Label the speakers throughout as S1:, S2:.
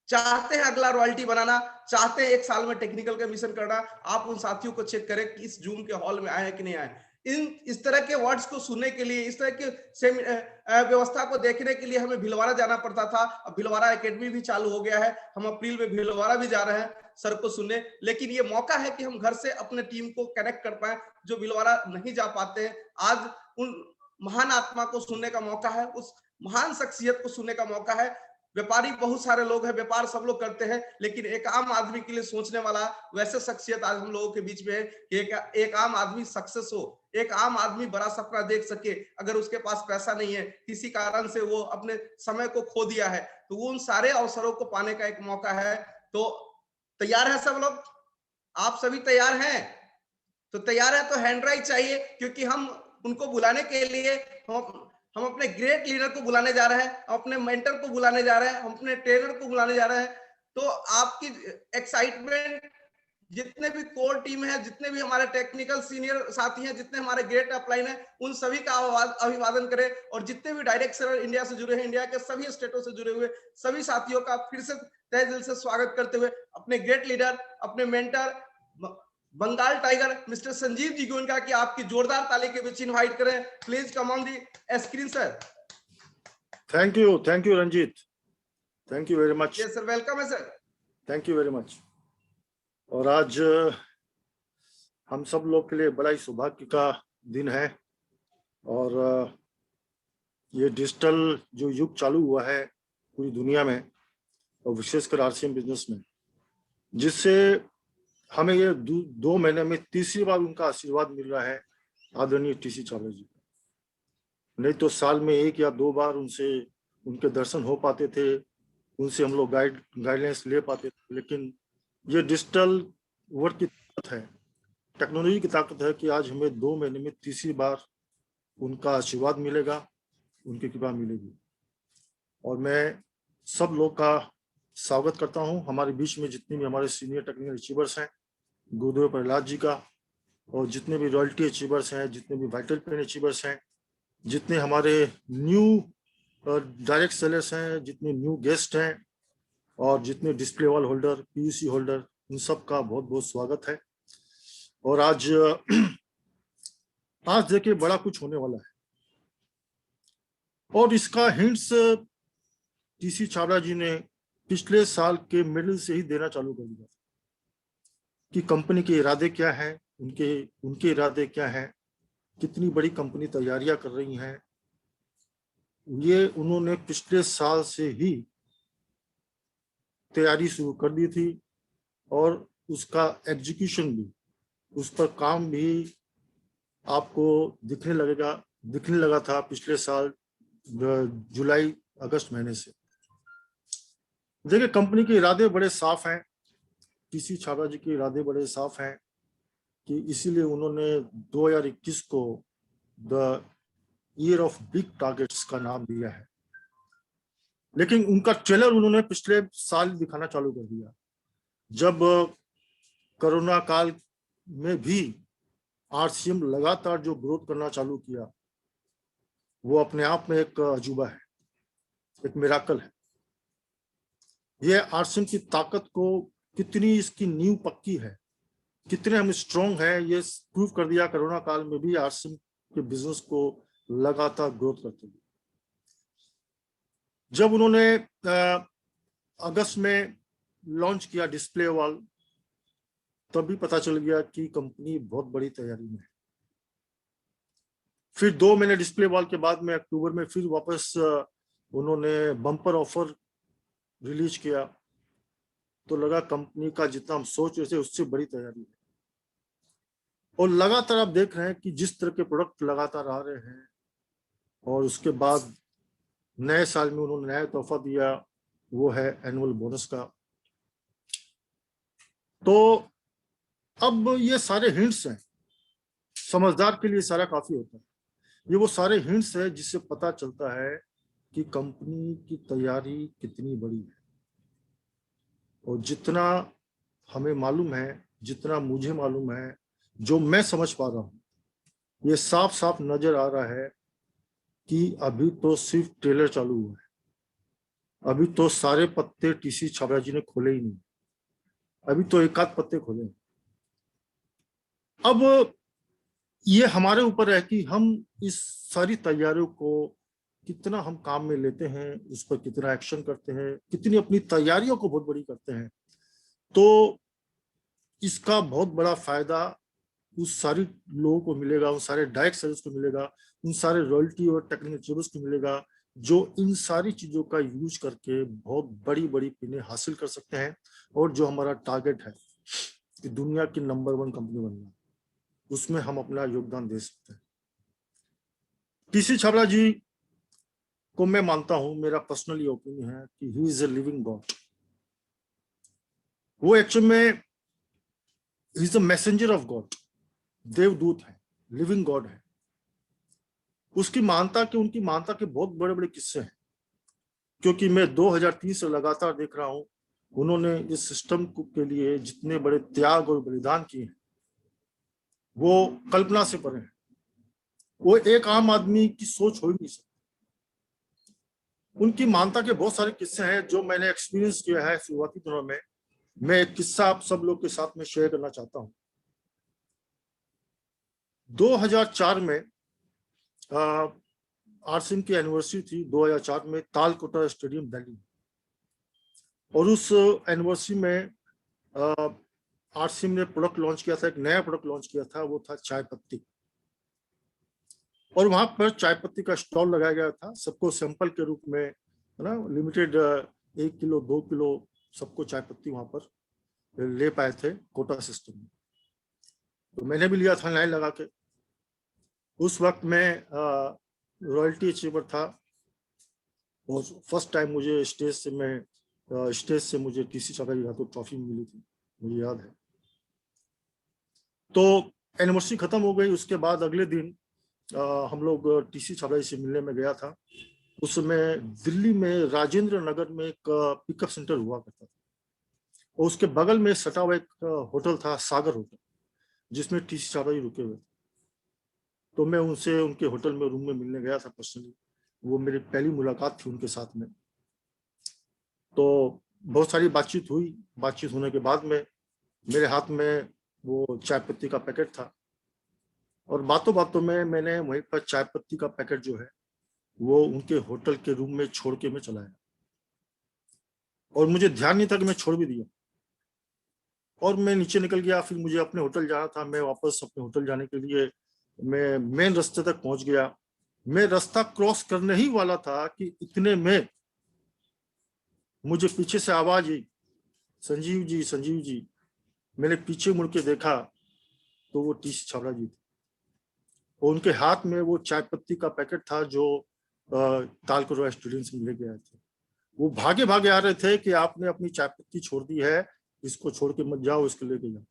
S1: चाहते हैं अगला रॉयल्टी बनाना, चाहते हैं 1 साल में टेक्निकल का मिशन करना, आप उन साथियों को चेक करें कि इस जूम के हॉल में आए हैं कि नहीं आए। इस तरह के वर्ड्स को सुनने के लिए, इस तरह के व्यवस्था को देखने के लिए हमें भीलवाड़ा जाना पड़ता था। अब भीलवाड़ा एकेडमी भी चालू हो गया है, हम अप्रैल में भीलवाड़ा भी जा रहे हैं सर को सुनने। लेकिन ये मौका है कि हम घर से अपने टीम को कनेक्ट कर पाए, जो भीलवाड़ा नहीं जा पाते हैं। आज उन महान आत्मा को सुनने का मौका है, उस महान शख्सियत को सुनने का मौका है। व्यापारी बहुत सारे लोग हैं, व्यापार सब लोग करते हैं, लेकिन एक आम आदमी के लिए सोचने वाला वैसे शख्सियत आज हम लोगों के बीच में है कि एक आम आदमी सक्सेस हो, एक आम आदमी बड़ा सपना देख सके। अगर उसके पास पैसा नहीं है, किसी कारण से वो अपने समय को खो दिया है, तो वो उन सारे अवसरों को पाने का एक मौका है। तो तैयार है सब लोग? आप सभी तैयार हैं? तो तैयार है तो हैंड राइज चाहिए, क्योंकि हम उनको बुलाने के लिए हम अपने ग्रेट लीडर को बुलाने जा रहे हैं, अपने मेंटर को बुलाने जा रहे हैं, हम अपने ट्रेनर को बुलाने जा रहे हैं। तो आपकी एक्साइटमेंट, जितने भी कोर टीम है, जितने भी हमारे टेक्निकल सीनियर साथी हैं, जितने हमारे ग्रेट अपलाइन है, उन सभी का अभिवादन करें। और जितने भी डायरेक्ट सेलर इंडिया से जुड़े हैं, इंडिया के सभी स्टेटों से जुड़े हुए सभी साथियों का फिर से तहे दिल से स्वागत करते हुए अपने ग्रेट लीडर, अपने mentor Bengal tiger mister Sanjeev ji को इनका कि आपकी जोरदार ताली के बीच इनवाइट करें। Please come on the screen sir.
S2: Thank you Ranjit, thank you very much.
S1: Yes sir, welcome है sir.
S2: Thank you very much. और आज हम सब लोग के लिए बड़ा ही सौभाग्य का दिन है, और ये डिजिटल जो युग चालू हुआ है पूरी दुनिया में, और विशेषकर आरसीएम बिजनेस में, जिससे हमें ये 2 महीने में तीसरी बार उनका आशीर्वाद मिल रहा है, आदरणीय टीसी चावला जी। नहीं तो साल में 1 या 2 बार उनके दर्शन हो पाते थे, उनसे हम लोग गाइडलाइंस ले पाते थे। लेकिन ये डिजिटल वर्क की ताकत है, टेक्नोलॉजी की ताकत है कि आज हमें 2 महीने में तीसरी बार उनका आशीर्वाद मिलेगा, उनकी कृपा मिलेगी। और मैं सब लोग का स्वागत करता हूं। हमारे बीच में जितने भी हमारे सीनियर टेक्निकल अचीवर्स हैं, गुरुदेव प्रहलाद जी का, और जितने भी रॉयल्टी अचीवर्स हैं, जितने भी वाइटल पेन अचीवर्स हैं, जितने हमारे न्यू डायरेक्ट सेलर्स हैं, जितने न्यू गेस्ट हैं, और जितने display wall holder, PUC holder, उन सब का बहुत बहुत स्वागत है। और आज देखिए बड़ा कुछ होने वाला है, और इसका हिंट्स टीसी चावला जी ने पिछले साल के मिडिल से ही देना चालू कर दिया कि कंपनी के इरादे क्या है, उनके इरादे क्या हैं, कितनी बड़ी कंपनी तैयारियां कर रही हैं। ये उन्होंने पिछले साल से ही तैयारी शुरू कर दी थी, और उसका एग्जीक्यूशन भी, उस पर काम भी आपको दिखने लगा था पिछले साल जुलाई अगस्त महीने से। देखिए, कंपनी के इरादे बड़े साफ हैं, टीसी चावला जी के इरादे बड़े साफ हैं, कि इसीलिए उन्होंने 2021 को the year of big targets का नाम दिया है। लेकिन उनका ट्रेलर उन्होंने पिछले साल दिखाना चालू कर दिया, जब कोरोना काल में भी आरसीएम लगातार जो ग्रोथ करना चालू किया, वो अपने आप में एक अजूबा है, एक मिराकल है। ये आरसीएम की ताकत को, कितनी इसकी नींव पक्की है, कितने हम स्ट्रॉन्ग है, ये प्रूव कर दिया कोरोना काल में भी आरसीएम के बिजनेस को लगातार ग्रोथ करते हुए। जब उन्होंने अगस्त में लॉन्च किया डिस्प्ले वॉल, तभी पता चल गया कि कंपनी बहुत बड़ी तैयारी में है। फिर 2 महीने डिस्प्ले वॉल के बाद में अक्टूबर में फिर वापस उन्होंने बम्पर ऑफर रिलीज किया, तो लगा कंपनी का जितना हम सोच रहे थे उससे बड़ी तैयारी है। और लगातार आप देख रहे हैं कि जिस तरह के प्रोडक्ट लगातार आ रहे हैं, और उसके बाद नए साल में उन्होंने नया तोहफा दिया, वो है एनुअल बोनस का। तो अब ये सारे हिंट्स हैं, समझदार के लिए सारा काफी होता है। ये वो सारे हिंट्स है जिससे पता चलता है कि कंपनी की तैयारी कितनी बड़ी है। और जितना हमें मालूम है, जितना मुझे मालूम है, जो मैं समझ पा रहा हूँ, ये साफ साफ नजर आ रहा है कि अभी तो सिर्फ ट्रेलर चालू हुआ है। अभी तो सारे पत्ते टीसी छाबड़ा जी ने खोले ही नहीं, अभी तो एक आध पत्ते खोले। अब ये हमारे ऊपर है कि हम इस सारी तैयारियों को कितना हम काम में लेते हैं, उस पर कितना एक्शन करते हैं, कितनी अपनी तैयारियों को बहुत बड़ी करते हैं। तो इसका बहुत बड़ा फायदा उस सारी लोगों को मिलेगा, उन सारे डायरेक्ट सेलर्स को मिलेगा, उन सारे रॉयल्टी और टेक्निकल चेबर्स को मिलेगा, जो इन सारी चीजों का यूज करके बहुत बड़ी बड़ी पिनें हासिल कर सकते हैं। और जो हमारा टारगेट है कि दुनिया की नंबर 1 कंपनी बनना, उसमें हम अपना योगदान दे सकते हैं। टीसी छाबड़ा जी को मैं मानता हूं, मेरा पर्सनली ओपिनियन है कि he is a living God. वो एक्चुअल में he is the messenger of God, देवदूत है, लिविंग गॉड है। उसकी मानता के, उनकी मानता के बहुत बड़े बड़े किस्से हैं, क्योंकि मैं 2003 से लगातार देख रहा हूं उन्होंने इस सिस्टम के लिए जितने बड़े त्याग और बलिदान किए हैं वो कल्पना से परे हैं। वो एक आम आदमी की सोच हो ही नहीं सकती। उनकी मानता के बहुत सारे किस्से हैं जो मैंने एक्सपीरियंस किया है शुरुआती दिनों में। मैं एक किस्सा आप सब लोग के साथ में शेयर करना चाहता हूं। 2004 में आरसीएम की एनिवर्सरी थी, 2004 में तालकोटा स्टेडियम दिल्ली में। और उस एनिवर्सरी में आरसीएम ने प्रोडक्ट लॉन्च किया था, एक नया प्रोडक्ट लॉन्च किया था, वो था चाय पत्ती। और वहां पर चाय पत्ती का स्टॉल लगाया गया था, सबको सैंपल के रूप में, है ना, लिमिटेड 1 किलो 2 किलो सबको चाय पत्ती वहां पर ले पाए थे कोटा सिस्टम में। तो मैंने भी लिया था लाइन लगा के। उस वक्त मैं रॉयल्टी अचीवर था और फर्स्ट टाइम मुझे स्टेज से मुझे टीसी छाबड़ा जी हाथों ट्रॉफी मिली थी, मुझे याद है। तो एनिवर्सरी खत्म हो गई, उसके बाद अगले दिन हम लोग टीसी छाबड़ा जी से मिलने में गया था। उस समय दिल्ली में राजेंद्र नगर में एक पिकअप सेंटर हुआ करता था और उसके बगल में सटा हुआ एक होटल था, सागर होटल, जिसमें टीसी छाबड़ा जी रुके हुए थे। तो मैं उनसे उनके होटल में रूम में मिलने गया था पर्सनली। वो मेरी पहली मुलाकात थी उनके साथ में। तो बहुत सारी बातचीत हुई। बातचीत होने के बाद में मेरे हाथ में वो चाय पत्ती का पैकेट था और बातों बातों में मैंने वहीं पर चाय पत्ती का पैकेट जो है वो उनके होटल के रूम में छोड़ के मैं चला आया। और मुझे ध्यान नहीं था कि मैं छोड़ भी दिया। और मैं नीचे निकल गया। फिर मुझे अपने होटल जाना था। मैं वापस अपने होटल जाने के लिए मैं मेन रास्ते तक पहुंच गया। मैं रास्ता क्रॉस करने ही वाला था कि इतने में मुझे पीछे से आवाज आई, संजीव जी, संजीव जी। मैंने पीछे मुड़ के देखा तो वो टीसी छाबड़ा जी थे और उनके हाथ में वो चाय पत्ती का पैकेट था जो तालकोटा स्टेडियम से लेके आए थे। वो भागे भागे आ रहे थे कि आपने अपनी चाय पत्ती छोड़ दी है, इसको छोड़ के मत जाओ, इसको लेके जाओ।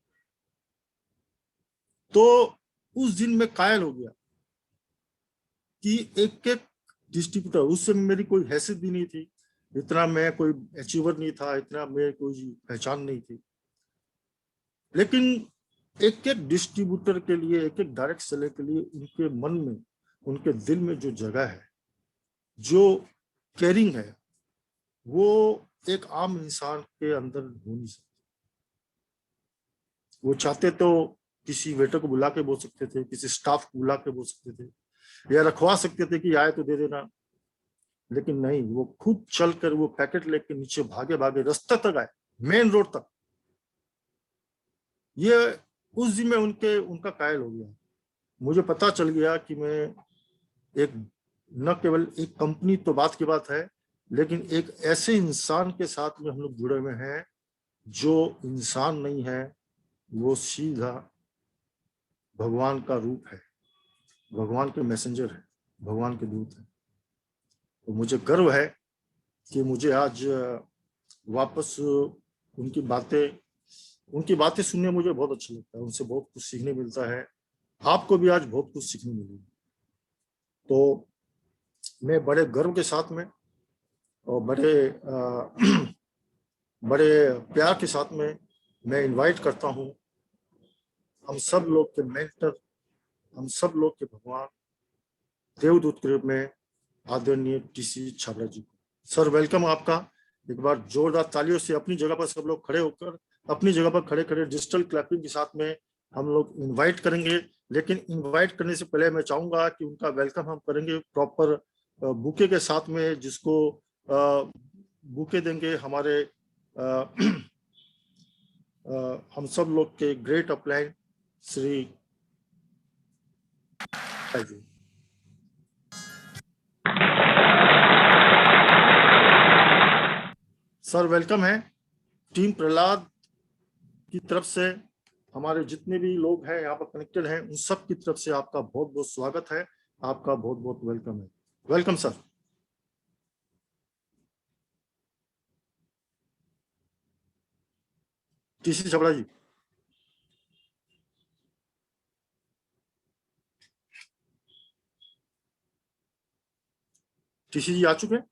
S2: तो उस दिन मैं कायल हो गया कि एक एक डिस्ट्रीब्यूटर, उस समय मेरी कोई हैसियत भी नहीं थी, इतना मैं कोई अचीवर नहीं था, इतना मेरी कोई पहचान नहीं थी, लेकिन एक एक डिस्ट्रीब्यूटर के लिए, एक एक डायरेक्ट सेलर के लिए उनके मन में, उनके दिल में जो जगह है, जो केयरिंग है, वो एक आम इंसान के अंदर हो नहीं सकती। वो चाहते तो किसी वेटर को बुला के बोल सकते थे, किसी स्टाफ को बुला के बोल सकते थे, या रखवा सकते थे कि आए तो दे देना, लेकिन नहीं, वो खुद चलकर वो पैकेट लेके नीचे भागे भागे रास्ते तक आए, मेन रोड तक। ये उस दिन में उनका कायल हो गया। मुझे पता चल गया कि मैं एक, न केवल एक कंपनी तो बात की बात है, लेकिन एक ऐसे इंसान के साथ में हम लोग जुड़े हुए हैं जो इंसान नहीं है, वो सीधा भगवान का रूप है, भगवान के मैसेंजर है, भगवान के दूत है। तो मुझे गर्व है कि मुझे आज वापस उनकी बातें सुनने मुझे बहुत अच्छा लगता है, उनसे बहुत कुछ सीखने मिलता है। आपको भी आज बहुत कुछ सीखने मिलेगा। तो मैं बड़े गर्व के साथ में और बड़े प्यार के साथ में मैं इनवाइट करता हूं हम सब लोग के मेंटर, हम सब लोग के भगवान, देवदूत के रूप में आदरणीय टीसी छाबड़ा जी को। सर वेलकम आपका। एक बार जोरदार तालियों से अपनी जगह पर सब लोग खड़े होकर अपनी जगह पर खड़े खड़े डिजिटल क्लैपिंग के साथ में हम लोग इनवाइट करेंगे। लेकिन इनवाइट करने से पहले मैं चाहूंगा कि उनका वेलकम हम करेंगे प्रॉपर बुके के साथ में, जिसको बुके देंगे हमारे हम सब लोग के ग्रेट अपलाइन श्री जी। सर वेलकम है। टीम प्रहलाद की तरफ से हमारे जितने भी लोग हैं यहाँ पर कनेक्टेड हैं, उन सब की तरफ से आपका बहुत बहुत स्वागत है, आपका बहुत बहुत वेलकम है। Welcome sir. टीसी छबड़ा जी। टीसी जी आ चुके हैं?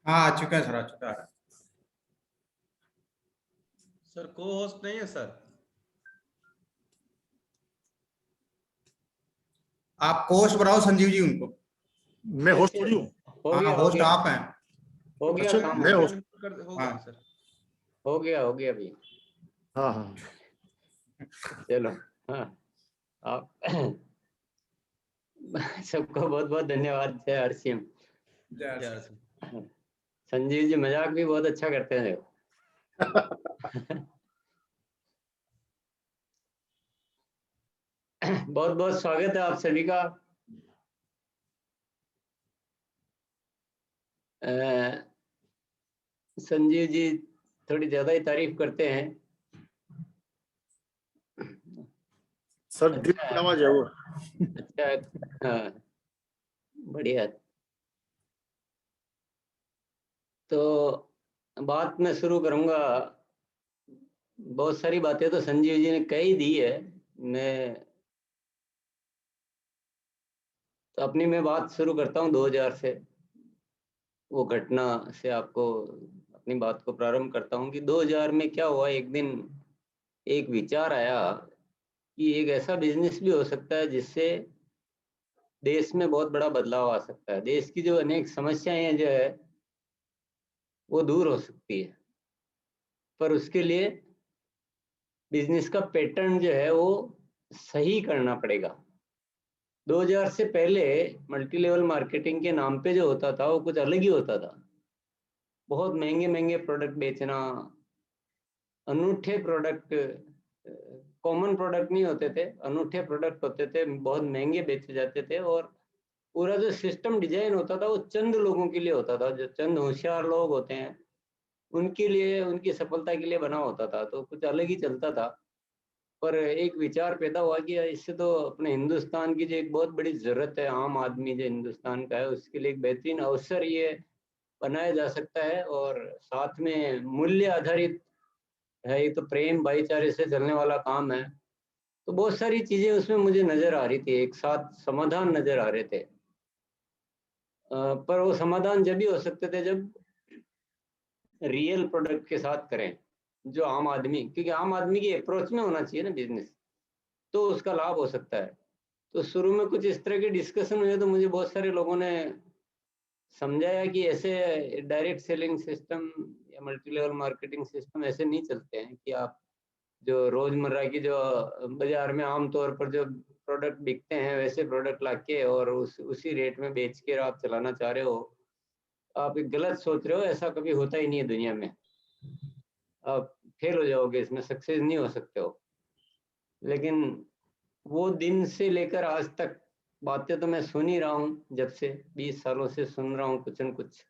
S3: हाँ आ चुका है सर, आ चुका है।
S1: सर को होस्ट नहीं है सर।
S3: आप होस्ट बनाओ संजीव जी उनको।
S2: मैं होस्ट थोड़ी हूँ।
S3: हाँ होस्ट आप हैं।
S4: हो गया
S2: अच्छा,
S4: काम
S2: मैं
S4: हो
S2: होस्ट।
S1: होगा
S3: हाँ।
S1: सर।
S4: गया अभी।
S2: हाँ हाँ
S4: चलो हाँ आप सबको बहुत बहुत धन्यवाद। जय हरसिम। संजीव जी मजाक भी बहुत अच्छा करते हैं। बहुत बहुत स्वागत है आप सभी का। संजीव जी थोड़ी ज्यादा ही तारीफ करते हैं।
S2: सर दिल की आवाज है वो।
S4: अच्छा हाँ बढ़िया। तो बात मैं शुरू करूंगा। बहुत सारी बातें तो संजीव जी ने कही दी है। मैं तो अपनी मैं बात शुरू करता हूँ 2000 से, वो घटना से आपको अपनी बात को प्रारंभ करता हूँ कि 2000 में क्या हुआ। एक दिन एक विचार आया कि एक ऐसा बिजनेस भी हो सकता है जिससे देश में बहुत बड़ा बदलाव आ सकता है। देश की जो अनेक समस्याएं हैं जो है वो दूर हो सकती है, पर उसके लिए बिजनेस का पैटर्न जो है वो सही करना पड़ेगा। 2000 से पहले मल्टी लेवल मार्केटिंग के नाम पे जो होता था वो कुछ अलग ही होता था। बहुत महंगे महंगे प्रोडक्ट बेचना, अनूठे प्रोडक्ट, कॉमन प्रोडक्ट नहीं होते थे, अनूठे प्रोडक्ट होते थे, बहुत महंगे बेचे जाते थे। और पूरा जो सिस्टम डिजाइन होता था वो चंद लोगों के लिए होता था, जो चंद होशियार लोग होते हैं उनके लिए, उनकी सफलता के लिए बना होता था। तो कुछ अलग ही चलता था। पर एक विचार पैदा हुआ कि इससे तो अपने हिंदुस्तान की जो एक बहुत बड़ी जरूरत है, आम आदमी जो हिंदुस्तान का है उसके लिए एक बेहतरीन अवसर ये बनाया जा सकता है। और साथ में मूल्य आधारित है, ये तो प्रेम भाईचारे से चलने वाला काम है। तो बहुत सारी चीजें उसमें मुझे नजर आ रही थी, एक साथ समाधान नजर आ रहे थे। पर वो समाधान जब भी हो सकते थे जब रियल प्रोडक्ट के साथ करें, जो आम आदमी, क्योंकि आम आदमी की अप्रोच में होना चाहिए ना बिजनेस, तो उसका लाभ हो सकता है। तो शुरू में कुछ इस तरह के डिस्कशन हुए तो मुझे बहुत सारे लोगों ने समझाया कि ऐसे डायरेक्ट सेलिंग सिस्टम या मल्टी लेवल मार्केटिंग सिस्टम ऐसे नहीं चलते हैं कि आप जो रोजमर्रा की जो बाजार में आमतौर पर जो प्रोडक्ट बिकते हैं वैसे प्रोडक्ट लाके और उसी रेट में बेच के आप चलाना चाह रहे हो। आप एक गलत सोच रहे हो, ऐसा कभी होता ही नहीं है दुनिया में। आप फेल हो जाओगे, इसमें सक्सेस नहीं हो सकते हो। लेकिन वो दिन से लेकर आज तक बातें तो मैं सुन ही रहा हूँ, जब से 20 सालों से सुन रहा हूँ कुछ न कुछ।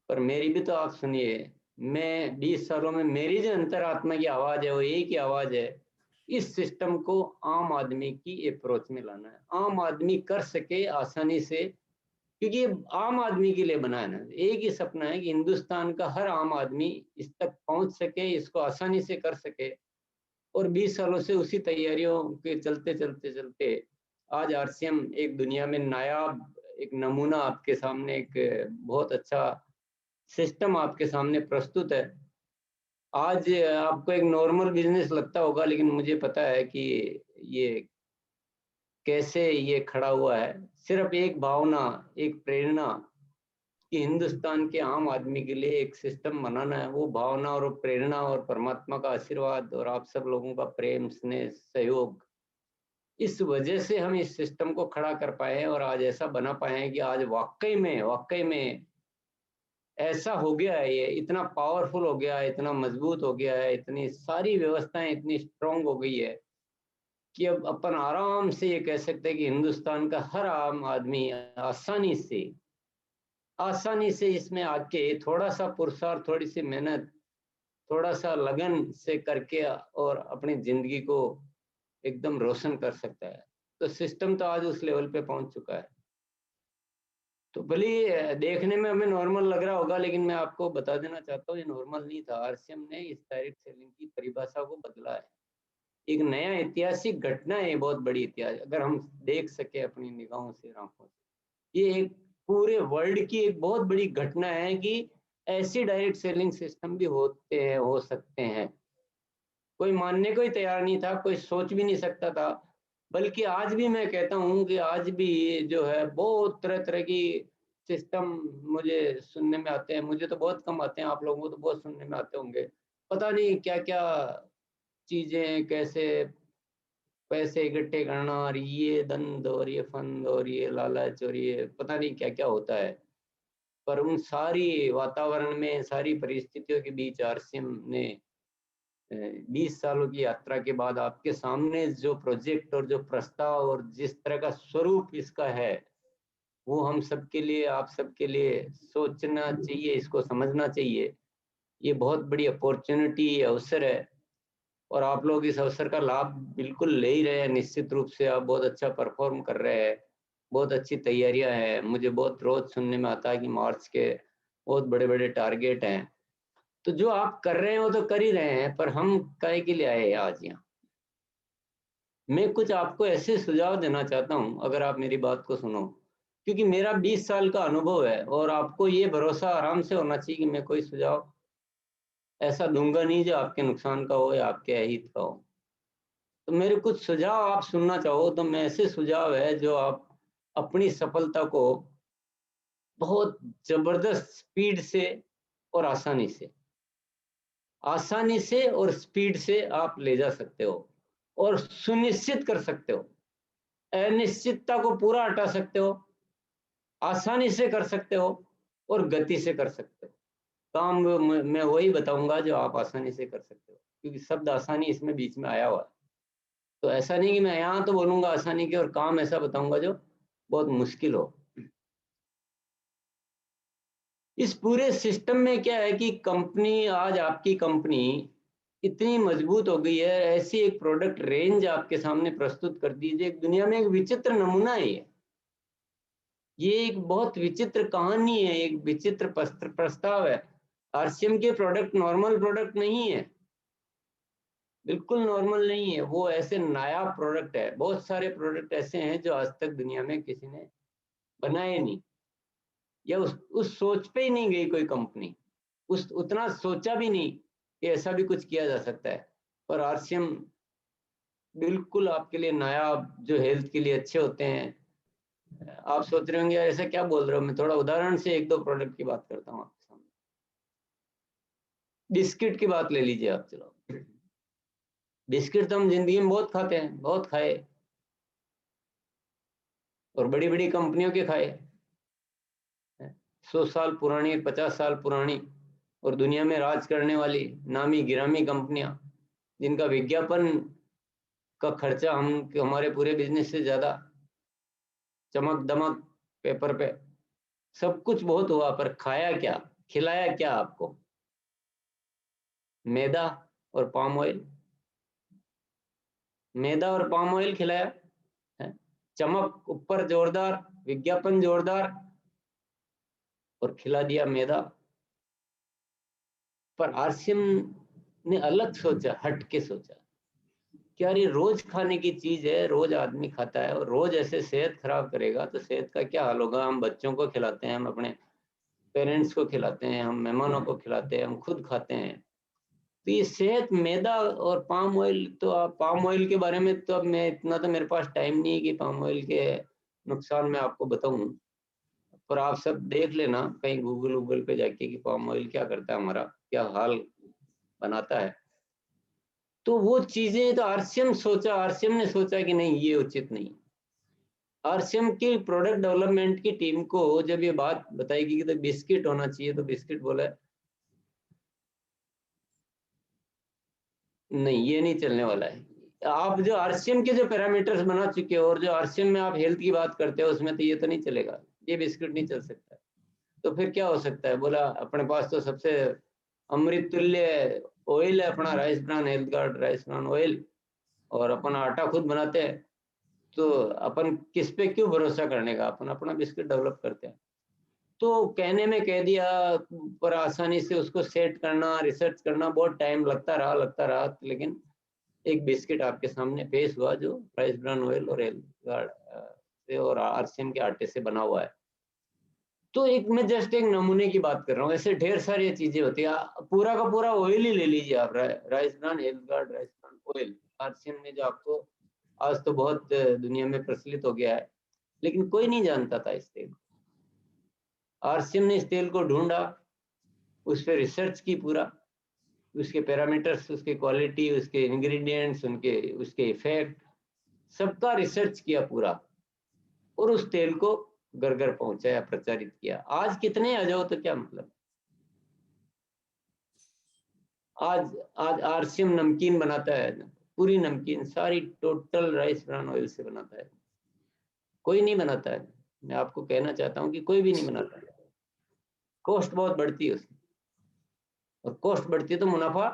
S4: पर मेरी भी तो आप सुनिए। मैं 20 सालों में मेरी जो अंतरात्मा की आवाज है वो एक ही आवाज है, इस सिस्टम को आम आदमी की अप्रोच में लाना है, आम आदमी कर सके आसानी से। क्योंकि ये आम आदमी के लिए बना है ना, एक ही सपना है कि हिंदुस्तान का हर आम आदमी इस तक पहुंच सके, इसको आसानी से कर सके। और 20 सालों से उसी तैयारियों के चलते चलते चलते आज आरसीएम एक दुनिया में नायाब एक नमूना आपके सामने, एक बहुत अच्छा सिस्टम आपके सामने प्रस्तुत है। आज आपको एक नॉर्मल बिजनेस लगता होगा, लेकिन मुझे पता है कि ये कैसे ये खड़ा हुआ है। सिर्फ एक भावना, एक प्रेरणा कि हिंदुस्तान के आम आदमी के लिए एक सिस्टम बनाना है। वो भावना और प्रेरणा और परमात्मा का आशीर्वाद और आप सब लोगों का प्रेम, स्नेह, सहयोग, इस वजह से हम इस सिस्टम को खड़ा कर पाए हैं और आज ऐसा बना पाए हैं कि आज वाकई में ऐसा हो गया है, ये इतना पावरफुल हो गया है, इतना मजबूत हो गया है, इतनी सारी व्यवस्थाएं इतनी स्ट्रांग हो गई है कि अब अपन आराम से ये कह सकते हैं कि हिंदुस्तान का हर आम आदमी आसानी से इसमें आके थोड़ा सा पुरुषार्थ, थोड़ी सी मेहनत, थोड़ा सा लगन से करके और अपनी जिंदगी को एकदम रोशन कर सकता है। तो सिस्टम तो आज उस लेवल पे पहुंच चुका है। तो भले ही देखने में हमें नॉर्मल लग रहा होगा, लेकिन मैं आपको बता देना चाहता हूँ ये नॉर्मल नहीं था। आरसीएम ने इस डायरेक्ट सेलिंग की परिभाषा को बदला है। एक नया ऐतिहासिक घटना है, बहुत बड़ी इतिहास, अगर हम देख सके अपनी निगाहों से, आंखों से, ये एक पूरे वर्ल्ड की एक बहुत बड़ी घटना है कि ऐसी डायरेक्ट सेलिंग सिस्टम भी हो सकते हैं। कोई मानने को ही तैयार नहीं था, कोई सोच भी नहीं सकता था। बल्कि आज भी मैं कहता हूँ कि आज भी जो है बहुत तरह तरह की सिस्टम मुझे सुनने में आते हैं। मुझे तो बहुत कम आते हैं, आप लोगों को तो बहुत सुनने में आते होंगे। पता नहीं क्या क्या चीजें, कैसे पैसे इकट्ठे करना और ये दंड और ये फंड और ये लालच और ये पता नहीं क्या क्या होता है। पर उन सारी वातावरण में, सारी परिस्थितियों के बीच आरसीएम ने 20 सालों की यात्रा के बाद आपके सामने जो प्रोजेक्ट और जो प्रस्ताव और जिस तरह का स्वरूप इसका है, वो हम सबके लिए, आप सबके लिए सोचना चाहिए, इसको समझना चाहिए। ये बहुत बड़ी अपॉर्चुनिटी, अवसर है और आप लोग इस अवसर का लाभ बिल्कुल ले ही रहे हैं। निश्चित रूप से आप बहुत अच्छा परफॉर्म कर रहे हैं, बहुत अच्छी तैयारियां हैं। मुझे बहुत रोज सुनने में आता है कि मार्च के बहुत बड़े बड़े टारगेट हैं। तो जो आप कर रहे हैं वो तो कर ही रहे हैं, पर हम काहे के लिए आए हैं आज यहाँ? मैं कुछ आपको ऐसे सुझाव देना चाहता हूँ, अगर आप मेरी बात को सुनो, क्योंकि मेरा 20 साल का अनुभव है और आपको ये भरोसा आराम से होना चाहिए कि मैं कोई सुझाव ऐसा दूंगा नहीं जो आपके नुकसान का हो या आपके अहित का हो। तो मेरे कुछ सुझाव आप सुनना चाहो तो मैं ऐसे सुझाव है जो आप अपनी सफलता को बहुत जबरदस्त स्पीड से और आसानी से और स्पीड से आप ले जा सकते हो और सुनिश्चित कर सकते हो। अनिश्चितता को पूरा हटा सकते हो, आसानी से कर सकते हो और गति से कर सकते हो। काम मैं वही बताऊंगा जो आप आसानी से कर सकते हो, क्योंकि शब्द आसानी इसमें बीच में आया हुआ है। तो ऐसा नहीं कि मैं यहाँ तो बोलूंगा आसानी के और काम ऐसा बताऊंगा जो बहुत मुश्किल हो। इस पूरे सिस्टम में क्या है कि कंपनी, आज आपकी कंपनी इतनी मजबूत हो गई है, ऐसी एक प्रोडक्ट रेंज आपके सामने प्रस्तुत कर दीजिए। एक दुनिया में एक विचित्र नमूना है ये एक बहुत विचित्र कहानी है, एक विचित्र प्रस्ताव है। आरसीएम के प्रोडक्ट नॉर्मल प्रोडक्ट नहीं है, बिल्कुल नॉर्मल नहीं है। वो ऐसे नायाब प्रोडक्ट है। बहुत सारे प्रोडक्ट ऐसे हैं जो आज तक दुनिया में किसी ने बनाए नहीं, या उस सोच पे ही नहीं गई कोई कंपनी, उतना सोचा भी नहीं कि ऐसा भी कुछ किया जा सकता है। पर आरसीएम बिल्कुल आपके लिए नायाब, जो हेल्थ के लिए अच्छे होते हैं। आप सोच रहे होंगे यार ऐसा क्या बोल रहे हो। मैं थोड़ा उदाहरण से एक दो प्रोडक्ट की बात करता हूँ आपके सामने। बिस्किट की बात ले लीजिए आप। चलो, बिस्किट तो हम जिंदगी में बहुत खाते हैं, बहुत खाए और बड़ी बड़ी कंपनियों के खाए, 100 साल पुरानी, 50 साल पुरानी और दुनिया में राज करने वाली नामी गिरामी कंपनियां, जिनका विज्ञापन का खर्चा हमारे पूरे बिजनेस से ज्यादा, चमक दमक पेपर पे, सब कुछ बहुत हुआ, पर खाया क्या, खिलाया क्या आपको? मैदा और पाम ऑयल। मैदा और पाम ऑयल खिलाया है, चमक ऊपर जोरदार, विज्ञापन जोरदार, और खिला दिया मैदा। पर आरसीएम ने अलग सोचा, हट के सोचा कि यार ये रोज खाने की चीज है, रोज आदमी खाता है और रोज ऐसे सेहत खराब करेगा तो सेहत का क्या हाल होगा। हम बच्चों को खिलाते हैं, हम अपने पेरेंट्स को खिलाते हैं, हम मेहमानों को खिलाते हैं, हम खुद खाते हैं। तो ये सेहत, मैदा और पाम ऑयल, तो आप पाम ऑयल के बारे में तो अब मैं इतना तो मेरे पास टाइम नहीं है कि पाम ऑयल के नुकसान मैं आपको बताऊं। और आप सब देख लेना कहीं गूगल पे जाके कि पाम ऑयल क्या करता है, हमारा क्या हाल बनाता है। तो वो चीजें तो आरसीएम ने सोचा कि नहीं, ये उचित नहीं। आरसीएम की प्रोडक्ट डेवलपमेंट की टीम को जब ये बात बताएगी कि तो बिस्किट होना चाहिए, तो बिस्किट बोला नहीं, ये नहीं चलने वाला है। आप जो आरसीएम के जो पैरामीटर्स बना चुके हो और जो आरसीएम में आप हेल्थ की बात करते हो उसमें तो ये तो नहीं चलेगा, ये बिस्किट नहीं चल सकता। तो फिर क्या हो सकता है? बोला अपने पास तो सबसे अमृत तुल्य ऑयल है अपना, rice bran health guard rice bran oil, और अपन आटा खुद बनाते हैं, तो अपन किस पे क्यों भरोसा करने का, अपन अपना बिस्किट डेवलप करते हैं। तो कहने में कह दिया, पर आसानी से उसको सेट करना, रिसर्च करना बहुत टाइम लगता रहा, लेकिन एक बिस्किट आपके सामने पेश हुआ जो राइस ब्रान ऑयल और हेल्थ गार्ड से और आरसीएम के आटे से बना हुआ है। तो एक मैं जस्ट एक नमूने की बात कर रहा हूँ, ऐसे ढेर सारी चीजें होती है। पूरा का पूरा ऑयल ही ले लीजिए आप, rice bran health guard rice bran oil, RCM ने जो आपको आज तो बहुत दुनिया में प्रचलित हो गया है, लेकिन कोई नहीं जानता था इस तेल को। आरसीएम ने इस तेल को ढूंढा, उस पर रिसर्च की पूरा, उसके पैरामीटर्स, उसकी क्वालिटी, उसके इंग्रेडिएंट्स, उसके इफेक्ट, सबका रिसर्च किया पूरा, और उस तेल को घर घर पहुंचाया, प्रचारित किया। आज कितने आ जाओ तो क्या मतलब, आज आरसीएम नमकीन बनाता है, पूरी नमकीन सारी टोटल राइस ब्रान ऑयल से बनाता है। कोई नहीं बनाता है, मैं आपको कहना चाहता हूं कि कोई भी नहीं बनाता है। कॉस्ट बहुत बढ़ती है उसकी, और कॉस्ट बढ़ती है तो मुनाफा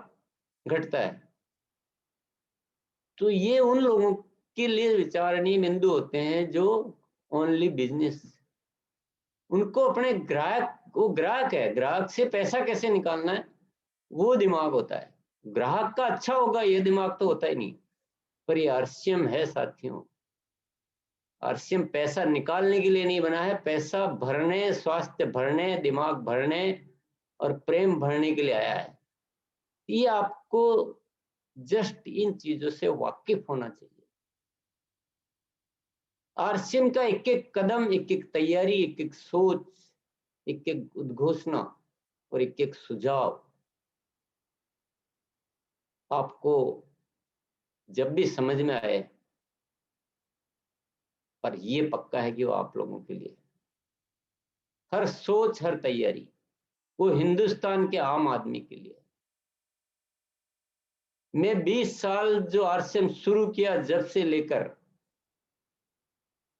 S4: घटता है। तो ये उन लोगों के लिए विचारणीय बिंदु होते हैं जो ओनली बिजनेस, उनको अपने ग्राहक, वो ग्राहक है, ग्राहक से पैसा कैसे निकालना है वो दिमाग होता है। ग्राहक का अच्छा होगा ये दिमाग तो होता ही नहीं। पर ये आरसीएम है साथियों, आरसीएम पैसा निकालने के लिए नहीं बना है, पैसा भरने, स्वास्थ्य भरने, दिमाग भरने और प्रेम भरने के लिए आया है। ये आपको जस्ट इन चीजों से वाकिफ होना चाहिए। आरसीएम का एक एक कदम, एक एक तैयारी, एक एक सोच, एक एक उद्घोषणा और एक एक सुझाव आपको जब भी समझ में आए, पर ये पक्का है कि वो आप लोगों के लिए, हर सोच, हर तैयारी वो हिंदुस्तान के आम आदमी के लिए। मैं 20 साल जो आरसीएम शुरू किया जब से लेकर,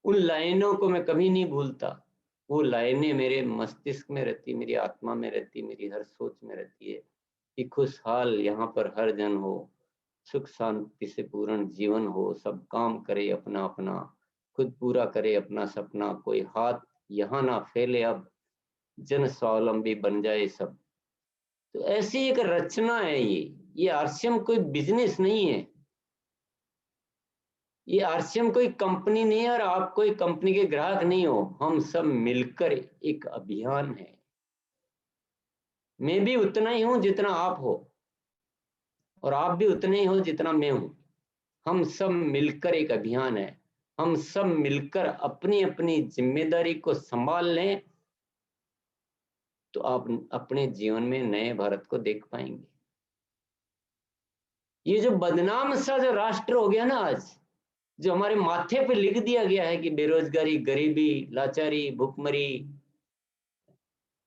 S4: उन लाइनों को मैं कभी नहीं भूलता। वो लाइनें मेरे मस्तिष्क में रहती, मेरी आत्मा में रहती, मेरी हर सोच में रहती है कि खुशहाल यहाँ पर हर जन हो, सुख शांति से पूर्ण जीवन हो, सब काम करे अपना अपना, खुद पूरा करे अपना सपना, कोई हाथ यहाँ ना फैले, अब जन स्वावलंबी बन जाए सब। तो ऐसी एक रचना है ये आरसीएम कोई बिजनेस नहीं है, ये आरसीएम कोई कंपनी नहीं है और आप कोई कंपनी के ग्राहक नहीं हो। हम सब मिलकर एक अभियान है। मैं भी उतना ही हूं जितना आप हो, और आप भी उतने ही हो जितना मैं हूं। हम सब मिलकर एक अभियान है। हम सब मिलकर अपनी अपनी जिम्मेदारी को संभाल लें तो आप अपने जीवन में नए भारत को देख पाएंगे। ये जो बदनाम सा जो राष्ट्र हो गया ना आज, जो हमारे माथे पे लिख दिया गया है कि बेरोजगारी, गरीबी, लाचारी, भुखमरी,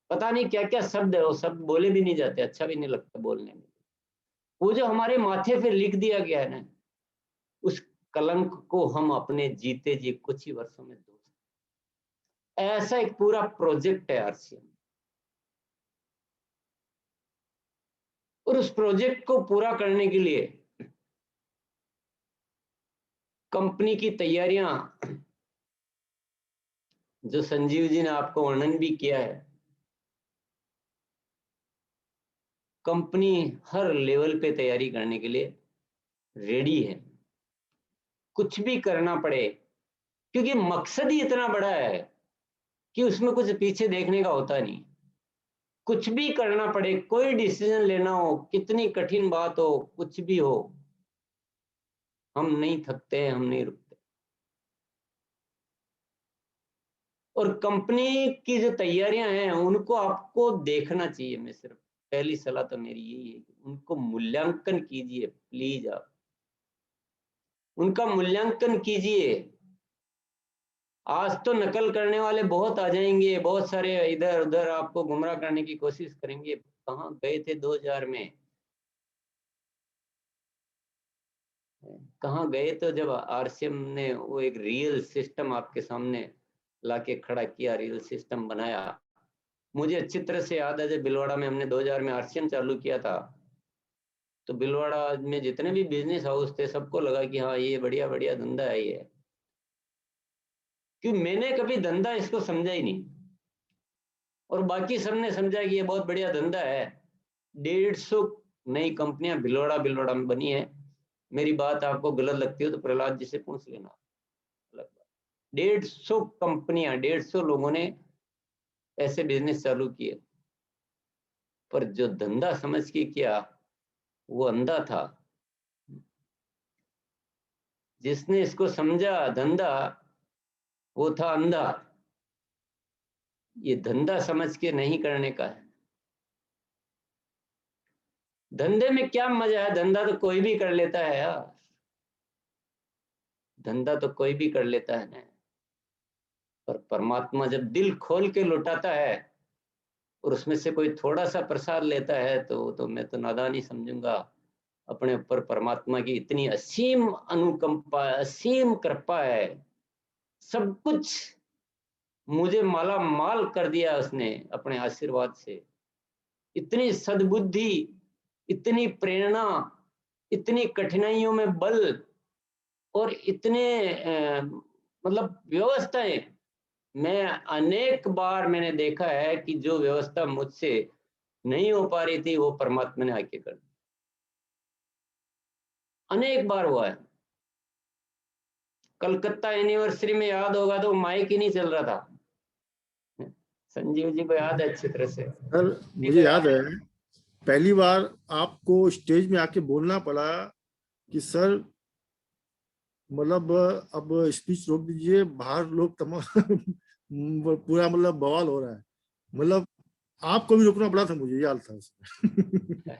S4: पता नहीं क्या क्या शब्द है, वो शब्द बोले भी नहीं जाते, अच्छा भी नहीं लगता बोलने में। वो जो हमारे माथे पे लिख दिया गया है ना, उस कलंक को हम अपने जीते जी कुछ ही वर्षों में धो सकते। ऐसा एक पूरा प्रोजेक्ट है आरसीएम, और उस प्रोजेक्ट को पूरा करने के लिए कंपनी की तैयारियां, जो संजीव जी ने आपको वर्णन भी किया है, कंपनी हर लेवल पे तैयारी करने के लिए रेडी है, कुछ भी करना पड़े, क्योंकि मकसद ही इतना बड़ा है कि उसमें कुछ पीछे देखने का होता नहीं। कुछ भी करना पड़े, कोई डिसीजन लेना हो, कितनी कठिन बात हो, कुछ भी हो, हम नहीं थकते हैं, हम नहीं रुकते। और कंपनी की जो तैयारियां हैं उनको आपको देखना चाहिए। मैं सिर्फ पहली सलाह तो मेरी यही है कि उनको मूल्यांकन कीजिए प्लीज, आप उनका मूल्यांकन कीजिए। आज तो नकल करने वाले बहुत आ जाएंगे, बहुत सारे इधर उधर आपको गुमराह करने की कोशिश करेंगे। कहाँ गए थे 2000 में, कहाँ गए? तो जब आरसीएम ने वो एक रियल सिस्टम आपके सामने लाके खड़ा किया, रियल सिस्टम बनाया। मुझे अच्छी तरह से याद है जब भीलवाड़ा में हमने 2000 में आरसीएम चालू किया था, तो भीलवाड़ा में जितने भी बिजनेस हाउस थे सबको लगा कि हाँ ये बढ़िया बढ़िया धंधा है ये, कि मैंने कभी धंधा इसको समझा ही नहीं और बाकी सबने समझा कि ये बहुत बढ़िया धंधा है। 150 नई कंपनियां भीलवाड़ा में बनी है। मेरी बात आपको गलत लगती हो तो प्रहलाद जी से पूछ लेना। 150 कंपनियां, 150 लोगों ने ऐसे बिजनेस चालू किए, पर जो धंधा समझ के किया वो अंधा था। जिसने इसको समझा धंधा वो था अंधा। ये धंधा समझ के नहीं करने का है। धंधे में क्या मजा है? धंधा तो कोई भी कर लेता है यार, धंधा तो कोई भी कर लेता है ना। पर परमात्मा जब दिल खोल के लुटाता है और उसमें से कोई थोड़ा सा प्रसाद लेता है तो मैं तो नादान ही समझूंगा। अपने ऊपर परमात्मा की इतनी असीम अनुकंपा, असीम कृपा है। सब कुछ मुझे माला माल कर दिया उसने अपने आशीर्वाद से। इतनी सद्बुद्धि, इतनी प्रेरणा, इतनी कठिनाइयों में बल और इतने मतलब व्यवस्थाएं। मैं अनेक बार मैंने देखा है कि जो व्यवस्था मुझसे नहीं हो पा रही थी वो परमात्मा ने आके कर दी। अनेक बार हुआ है। कलकत्ता एनिवर्सरी में याद होगा तो माइक ही नहीं चल रहा था। संजीव जी को याद है अच्छी तरह से।
S2: सर मुझे याद है पहली बार आपको स्टेज में आके बोलना पड़ा कि सर मतलब अब स्पीच रोक दीजिए, बाहर लोग तमाम पूरा मतलब बवाल हो रहा है। मतलब आपको भी रोकना पड़ा था, मुझे याद था उसमें।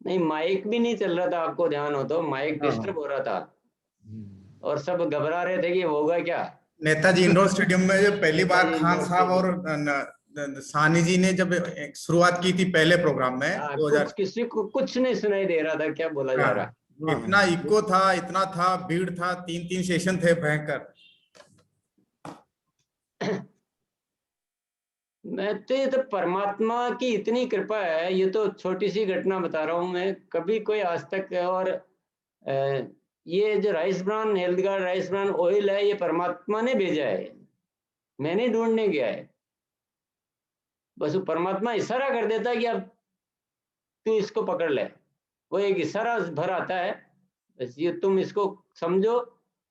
S4: नहीं, माइक भी नहीं चल रहा था, आपको ध्यान हो तो माइक
S2: हाँ।
S4: डिस्टर्ब हो रहा था और सब घबरा रहे थे कि होगा क्या।
S3: नेताजी इंडोर स्टेडियम में जब पहली बार
S4: नेताजी
S3: खान
S4: इंडोर
S3: साहब और सानी जी ने जब एक शुरुआत की थी पहले प्रोग्राम में
S4: हाँ,
S3: 2000,
S4: किसी को कुछ नहीं सुनाई दे रहा था क्या बोला जा रहा।
S3: इतना इको था, इतना था, भीड़ था, 3-3 सेशन थे भयंकर।
S4: मैं तो ये तो परमात्मा की इतनी कृपा है। ये तो छोटी सी घटना बता रहा हूँ मैं। कभी कोई आज तक और ये जो rice bran health guard rice bran oil है, ये परमात्मा ने भेजा है, मैंने ढूंढने गया है। बस वो परमात्मा इशारा कर देता है कि अब तू इसको पकड़ ले। वो एक इशारा भर आता है, बस ये तुम इसको समझो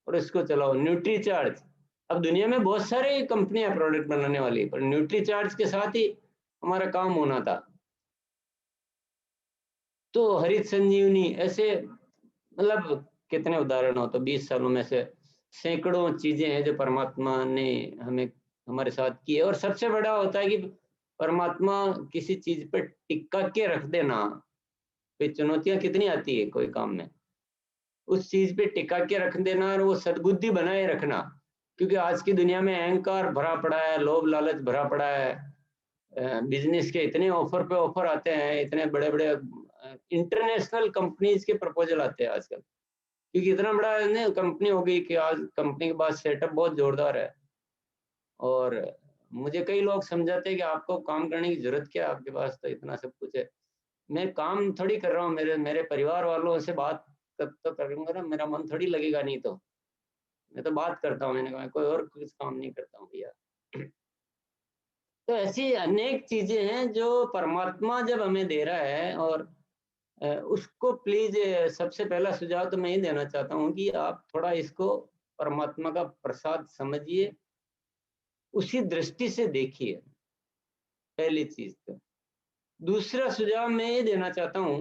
S4: और इसको चलाओ। न्यूट्री चार्ज, अब दुनिया में बहुत सारे कंपनियां प्रोडक्ट बनाने वाली, पर न्यूट्री चार्ज के साथ ही हमारा काम होना था। तो हरित संजीवनी, ऐसे मतलब कितने उदाहरण हो तो 20 सालों में से सैकड़ों चीजें हैं जो परमात्मा ने हमें हमारे साथ की है। और सबसे बड़ा होता है कि परमात्मा किसी चीज पे टिका के रख देना। फिर चुनौतियां कितनी आती है कोई काम में, उस चीज पे टिका के रख देना और वो सद्बुद्धि बनाए रखना। क्योंकि आज की दुनिया में अहंकार भरा पड़ा है, लोभ लालच भरा पड़ा है। बिजनेस के इतने ऑफर पे ऑफर आते हैं, इतने बड़े बड़े इंटरनेशनल कंपनीज के प्रपोजल आते हैं आजकल। क्योंकि इतना बड़ा कंपनी हो गई कि आज कंपनी के पास सेटअप बहुत जोरदार है। और मुझे कई लोग समझाते हैं कि आपको काम करने की जरूरत क्या है, आपके पास तो इतना सब कुछ है। मैं काम थोड़ी कर रहा हूँ, मेरे मेरे परिवार वालों से बात तो करूंगा ना, मेरा मन थोड़ी लगेगा नहीं तो। मैं तो बात करता हूँ, मैंने कहा कोई और कुछ काम नहीं करता हूँ भैया। तो ऐसी अनेक चीजें हैं जो परमात्मा जब हमें दे रहा है, और उसको प्लीज सबसे पहला सुझाव तो मैं ही देना चाहता हूँ कि आप थोड़ा इसको परमात्मा का प्रसाद समझिए, उसी दृष्टि से देखिए, पहली चीज। तो दूसरा सुझाव मैं ये देना चाहता हूँ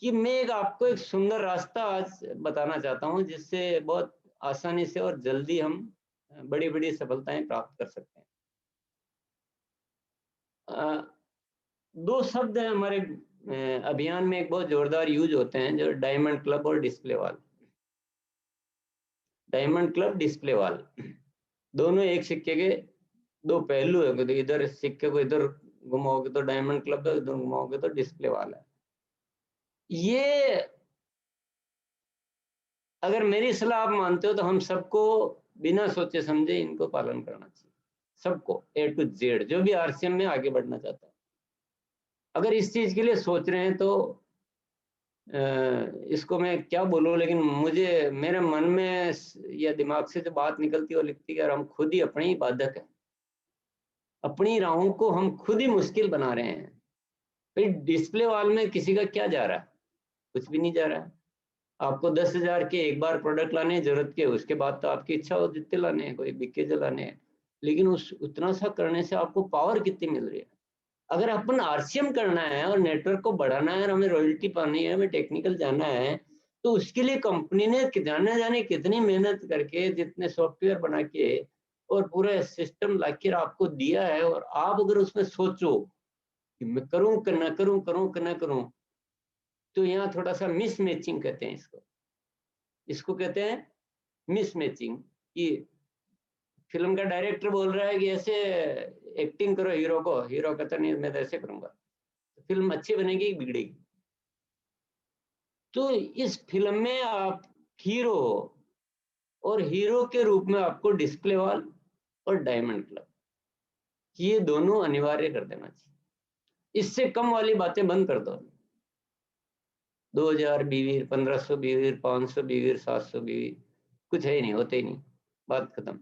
S4: कि मैं आपको एक सुंदर रास्ता आज बताना चाहता हूँ जिससे बहुत आसानी से और जल्दी हम बड़ी बड़ी सफलताएं प्राप्त कर सकते हैं। दो शब्द हैं हमारे अभियान में एक बहुत जोरदार यूज होते हैं, जो डायमंड क्लब और display wall. Diamond club, display wall, दोनों एक सिक्के के दो पहलू है। तो इधर सिक्के को इधर घुमाओगे तो डायमंड क्लब है, इधर घुमाओगे तो डिस्प्ले वॉल है। ये अगर मेरी सलाह आप मानते हो तो हम सबको बिना सोचे समझे इनको पालन करना चाहिए, सबको A to Z, जो भी RCM में आगे बढ़ना चाहता है। अगर इस चीज के लिए सोच रहे हैं तो इसको मैं क्या बोलूं, लेकिन मुझे मेरे मन में या दिमाग से जो बात निकलती है वो लिखती है, हम खुद ही अपने ही बाधक है, अपनी राहों को हम खुद ही मुश्किल बना रहे हैं। फिर डिस्प्ले वॉल में किसी का क्या जा रहा है? कुछ भी नहीं जा रहा है। आपको 10,000 के एक बार प्रोडक्ट लाने हैं जरूरत के, उसके बाद तो आपकी इच्छा हो जितने लाने हैं, कोई बिके जलाने हैं, लेकिन उस उतना सा करने से आपको पावर कितनी मिल रही है। अगर अपन RCM करना है और नेटवर्क को बढ़ाना है और हमें रॉयल्टी पानी है, हमें टेक्निकल जाना है, तो उसके लिए कंपनी ने जाने कितनी मेहनत करके, जितने सॉफ्टवेयर बना के और पूरा सिस्टम लाकर आपको दिया है, और आप अगर उसमें सोचो कि मैं करूं कि ना करूं, करूं कि ना करूं, तो यहाँ थोड़ा सा मिस मैचिंग कहते हैं इसको कहते हैं मिस मैचिंग। कि फिल्म का डायरेक्टर बोल रहा है कि ऐसे एक्टिंग करो हीरो को, हीरो कहता नहीं मैं तो ऐसे करूंगा, तो फिल्म अच्छी बनेगी कि बिगड़ेगी? तो इस फिल्म में आप हीरो हो, और हीरो के रूप में आपको डिस्प्ले वॉल और डायमंड क्लब, ये दोनों अनिवार्य कर देना चाहिए। इससे कम वाली बातें बंद कर दो। 2000 बीवी, 1500 बीवी, 500 बीवी, 700 बीवी, कुछ है ही नहीं, होते ही नहीं, बात खत्म।